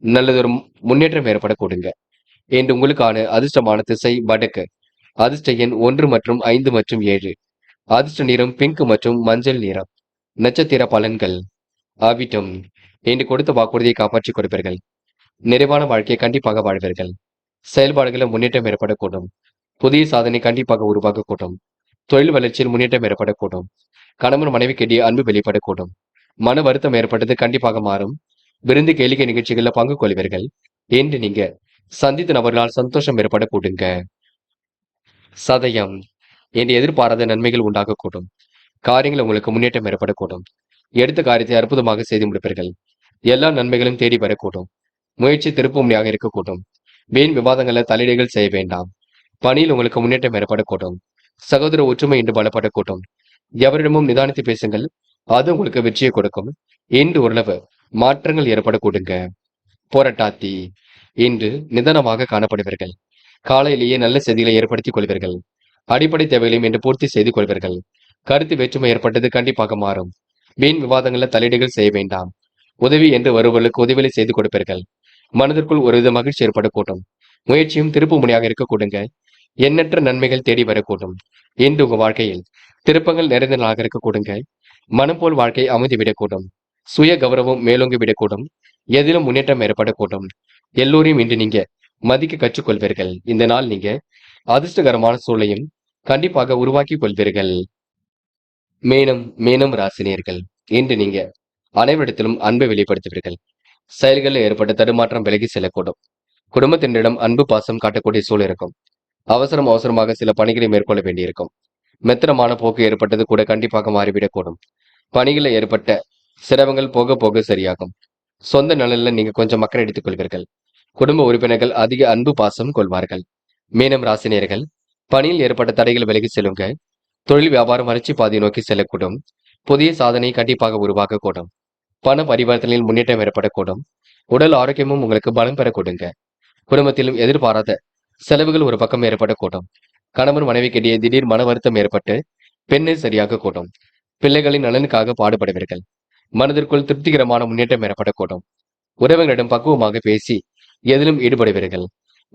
நல்லதொரு முன்னேற்றம் ஏற்பட கொடுங்க. இன்று உங்களுக்கான அதிர்ஷ்டமான திசை வடக்கு. அதிர்ஷ்ட எண் 1 மற்றும் 5 மற்றும் 7. அதிர்ஷ்ட நிறம் பிங்க் மற்றும் மஞ்சள் நிறம். நட்சத்திர பலன்கள். அவிட்டம். இன்று கொடுத்த வாக்குறுதியை காப்பாற்றிக் கொடுப்பீர்கள். நிறைவான வாழ்க்கையை கண்டிப்பாக வாழ்வீர்கள். செயல்பாடுகளில் முன்னேற்றம் ஏற்படக்கூடும். புதிய சாதனை கண்டிப்பாக உருவாகக்கூடும். தொழில் வளர்ச்சியில் முன்னேற்றம் ஏற்படக்கூடும். கணவன் மனைவிக்கிடையே அன்பு வெளிப்படக்கூடும். மன வருத்தம் ஏற்பட்டது கண்டிப்பாக மாறும். விருந்து கேளிக்கை நிகழ்ச்சிகளில் பங்கு கொள்வீர்கள். என்று நீங்க சந்தித்த நபர்களால் சந்தோஷம் ஏற்படக்கூடுங்க. சதயம். என்று எதிர்பாராத நன்மைகள் உண்டாகக்கூடும். காரியங்கள் உங்களுக்கு முன்னேற்றம் ஏற்படக்கூடும். எடுத்த காரியத்தை அற்புதமாக செய்து முடிப்பீர்கள். எல்லா நன்மைகளும் தேடி வரக்கூடும். முயற்சி திருப்புமுனையாக இருக்கக்கூடும். வீண் விவாதங்களை தலையீடுகள் செய்ய வேண்டாம். பணியில் உங்களுக்கு முன்னேற்றம் ஏற்படக்கூடும். சகோதர ஒற்றுமை இன்று பலப்படக்கூடும். எவரிடமும் நிதானித்து பேசுங்கள். அது உங்களுக்கு வெற்றியை கொடுக்கும். இன்று ஓரளவு மாற்றங்கள் ஏற்படக்கூடுங்க. போராட்டாத்தி. இன்று நிதானமாக காணப்படுவீர்கள். காலையிலேயே நல்ல செய்திகளை ஏற்படுத்திக் கொள்வீர்கள். அடிப்படை தேவைகளையும் இன்று பூர்த்தி செய்து கொள்வீர்கள். கருத்து வேற்றுமை ஏற்பட்டது கண்டிப்பாக மாறும். வீண் விவாதங்களில் தலையீடுகள் செய்ய வேண்டாம். உதவி என்று வருவர்களுக்கு உதவிகளை செய்து கொடுப்பீர்கள். மனதிற்குள் ஒருவித மகிழ்ச்சி ஏற்படக்கூடும். முயற்சியும் திருப்பு முனையாக இருக்கக்கூடுங்க. எண்ணற்ற நன்மைகள் தேடி வரக்கூடும். இன்று உங்க வாழ்க்கையில் திருப்பங்கள் நிறைந்த நாளாக இருக்கக்கூடுங்க. மனம் போல் வாழ்க்கை அமைந்துவிடக்கூடும். சுய கௌரவம் மேலோங்கி விடக்கூடும். எதிலும் முன்னேற்றம் ஏற்படக்கூடும். எல்லோரையும் இன்று நீங்க மதிக்க கற்றுக்கொள்வீர்கள். இந்த நாள் நீங்க அதிர்ஷ்டகரமான சூழலையும் கண்டிப்பாக உருவாக்கி கொள்வீர்கள். மேனம் ராசினியர்கள் இன்று நீங்க அனைவரிடத்திலும் அன்பை வெளிப்படுத்துவீர்கள். செயல்களில் ஏற்பட்ட தடுமாற்றம் விலகி செல்லக்கூடும். குடும்பத்தினரிடம் அன்பு பாசம் காட்டக்கூடிய சூழல் இருக்கும். அவசரமாக சில பணிகளை மேற்கொள்ள வேண்டியிருக்கும். மெத்தனமான போக்கு ஏற்பட்டது கூட கண்டிப்பாக மாறிவிடக்கூடும். பணிகளில் ஏற்பட்ட சிரமங்கள் போக போக சரியாகும். சொந்த நலனில் நீங்க கொஞ்சம் அக்கறை எடுத்துக் கொள்வீர்கள். குடும்ப உறுப்பினர்கள் அதிக அன்பு பாசம் கொள்வார்கள். மீனம் ராசினியர்கள் பணியில் ஏற்பட்ட தடைகள் விலகி செல்லுங்க. தொழில் வியாபாரம் வளர்ச்சி பாதையை நோக்கி செல்லக்கூடும். புதிய சாதனை கண்டிப்பாக உருவாகக்கூடும். பண பரிவர்த்தனையில் முன்னேற்றம் ஏற்படக்கூடும். உடல் ஆரோக்கியமும் உங்களுக்கு பலம் பெற கொடுங்க. குடும்பத்திலும் எதிர்பாராத செலவுகள் ஒரு பக்கம் ஏற்படக்கூடும். கணவன் மனைவிக்கிடையே திடீர் மன வருத்தம் ஏற்பட்டு பெண்ணை சரியாக கூடும். பிள்ளைகளின் நலனுக்காக பாடுபடுவீர்கள். மனதிற்குள் திருப்திகரமான முன்னேற்றம் ஏற்படக்கூடும். உறவுகளிடம் பக்குவமாக பேசி எதிலும் ஈடுபடுவீர்கள்.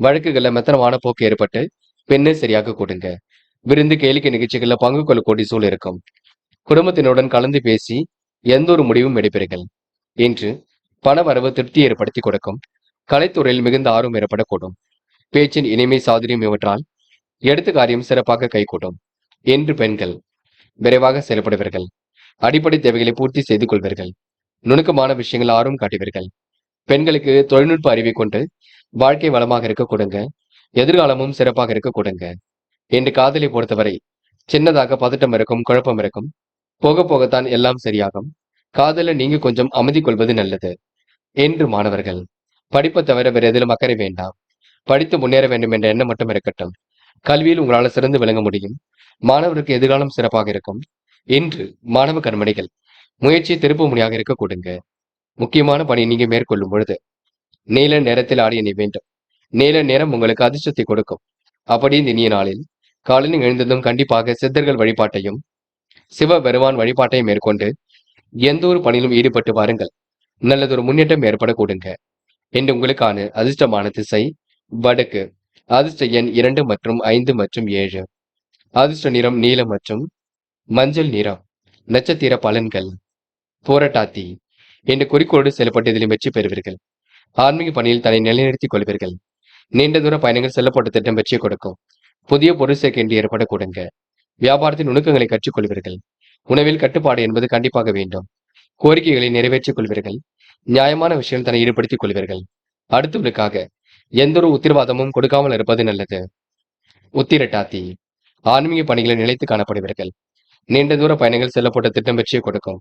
வழக்குகள்ல மெத்தனமான போக்கு ஏற்பட்டு பெண்ணை சரியாக கொடுங்க. விருந்து கேளிக்கை நிகழ்ச்சிகள்ல பங்கு கொள்ளக்கூடிய சூழல் இருக்கும். குடும்பத்தினருடன் கலந்து பேசி எந்த ஒரு முடிவும் எடுப்பீர்கள். இன்று பண வரவு திருப்தி ஏற்படுத்தி கொடுக்கும். கலைத்துறையில் மிகுந்த ஆர்வம் ஏற்படக்கூடும். பேச்சின் இனிமை சாதுரியம் இவற்றால் எடுத்த காரியம் சிறப்பாக கைகூடும். இன்று பெண்கள் விரைவாக செயல்படுவீர்கள். அடிப்படை தேவைகளை பூர்த்தி செய்து கொள்வீர்கள். நுணுக்கமான விஷயங்கள் ஆர்வம் காட்டுவீர்கள். பெண்களுக்கு தொழில்நுட்ப அறிவை கொண்டு வாழ்க்கை வளமாக இருக்க கொடுங்க. எதிர்காலமும் சிறப்பாக இருக்க கொடுங்க. என்று காதலை பொறுத்தவரை சின்னதாக பதட்டம் இருக்கும், குழப்பம் இருக்கும். போக போகத்தான் எல்லாம் சரியாகும். காதல நீங்க கொஞ்சம் அமைதி கொள்வது நல்லது. என்று மாணவர்கள், படிப்பை தவிர வேற எதிலும் அக்கறை வேண்டாம். படித்து முன்னேற வேண்டும் என்ற எண்ணம் மட்டும் இருக்கட்டும். கல்வியில் உங்களால் சிறந்து விளங்க முடியும். மாணவருக்கு எதிர்காலம் சிறப்பாக இருக்கும். இன்று மாணவ கண்மணிகள் முயற்சி திருப்பு முனையாக இருக்க கொடுங்க. முக்கியமான பணி நீங்க மேற்கொள்ளும் பொழுது நீல நேரத்தில் ஆடிய நீ வேண்டும். நீல நேரம் உங்களுக்கு அதிர்ஷ்டத்தை கொடுக்கும். அப்படி இந்த இனிய நாளில் காலையில் எழுந்ததும் கண்டிப்பாக சித்தர்கள் வழிபாட்டையும் சிவ பெருமான் வழிபாட்டையும் மேற்கொண்டு எந்த ஒரு பணியிலும் ஈடுபட்டு வாருங்கள். நல்லதொரு முன்னேற்றம் ஏற்பட கொடுங்க. என்று உங்களுக்கான அதிர்ஷ்டமான திசை வடக்கு. அதிர்ஷ்ட எண் 2 மற்றும் 5 மற்றும் 7. அதிர்ஷ்ட நிறம் நீலம் மற்றும் மஞ்சள் நிறம். நட்சத்திர பலன்கள். போராட்டாத்தி என்ற குறிக்கோடு செயல்பட்டு இதிலும் வெற்றி பெறுவீர்கள். ஆன்மீக பணியில் தன்னை நிலைநிறுத்திக் கொள்வீர்கள். நீண்ட தூர பயணங்கள் செல்லப்பட்ட திட்டம் வெற்றியை கொடுக்கும். புதிய பொருள் சேர்க்கை என்று ஏற்பட கொடுங்க. வியாபாரத்தின் நுணுக்கங்களை கற்றுக்கொள்வீர்கள். உணவில் கட்டுப்பாடு என்பது கண்டிப்பாக வேண்டும். கோரிக்கைகளை நிறைவேற்றிக் கொள்வீர்கள். நியாயமான விஷயம் தன்னை ஈடுபடுத்திக் கொள்வீர்கள். அடுத்தவர்களுக்காக எந்த ஒரு உத்தரவாதமும் கொடுக்காமல் இருப்பது நல்லது. உத்திரட்டாத்தி ஆன்மீக பணிகளை நிலைத்து காணப்படுவீர்கள். நீண்ட தூர பயணங்கள் செல்லப்பட்ட திட்டம் வெற்றியை கொடுக்கும்.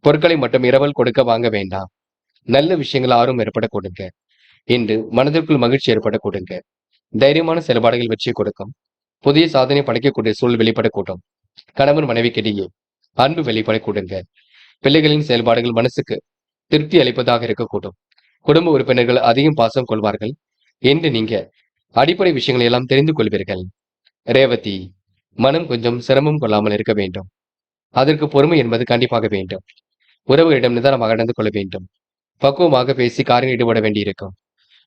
பொருட்களை மட்டும் இரவல் கொடுக்க வாங்க வேண்டாம். நல்ல விஷயங்கள் ஆர்வம் ஏற்பட கொடுங்க. இன்று மனதிற்குள் மகிழ்ச்சி ஏற்பட கொடுங்க. தைரியமான செயல்பாடுகள் வெற்றியை கொடுக்கும். புதிய சாதனை படைக்கக்கூடிய சூழல் வெளிப்படக்கூடும். கணவன் மனைவிக்கிடையே அன்பு வெளிப்பட கொடுங்க. பிள்ளைகளின் செயல்பாடுகள் மனசுக்கு திருப்தி அளிப்பதாக இருக்கக்கூடும். குடும்ப உறுப்பினர்கள் அதிகம் பாசம் கொள்வார்கள். என்று நீங்க அடிப்படை விஷயங்களை எல்லாம் தெரிந்து கொள்வீர்கள். ரேவதி மனம் கொஞ்சம் சிரமம் கொள்ளாமல் இருக்க வேண்டும். அதற்கு பொறுமை என்பது கண்டிப்பாக வேண்டும். உறவுகளிடம் நிதானமாக நடந்து கொள்ள வேண்டும். பக்குவமாக பேசி காரியம் ஈடுபட வேண்டியிருக்கும்.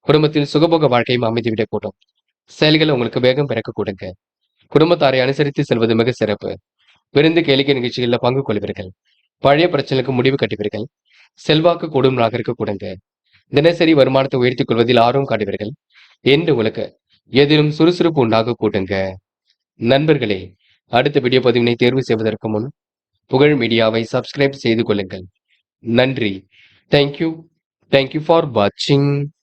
குடும்பத்தில் சுகபோக வாழ்க்கையும் அமைந்துவிடக்கூடும். செயல்கள் உங்களுக்கு வேகம் பிறக்க கொடுங்க. குடும்பத்தாரை அனுசரித்து செல்வது மிக சிறப்பு. விருந்து கேளிக்கை நிகழ்ச்சிகளில் பங்கு கொள்வீர்கள். பழைய பிரச்சனைக்கு முடிவு கட்டுவீர்கள். செல்வாக்கு கூடுதலாக இருக்க கொடுங்க. தினசரி வருமானத்தை உயர்த்திக் கொள்வதில் ஆர்வம் காட்டுவீர்கள். என்று உங்களுக்கு எதிலும் சுறுசுறுப்பு உண்டாக கூட்டுங்க. நண்பர்களே, அடுத்த வீடியோ பதிவினை தேர்வு செய்வதற்கு முன் புகழ் மீடியாவை சப்ஸ்கிரைப் செய்து கொள்ளுங்கள். நன்றி. தேங்க்யூ ஃபார் வாட்சிங்.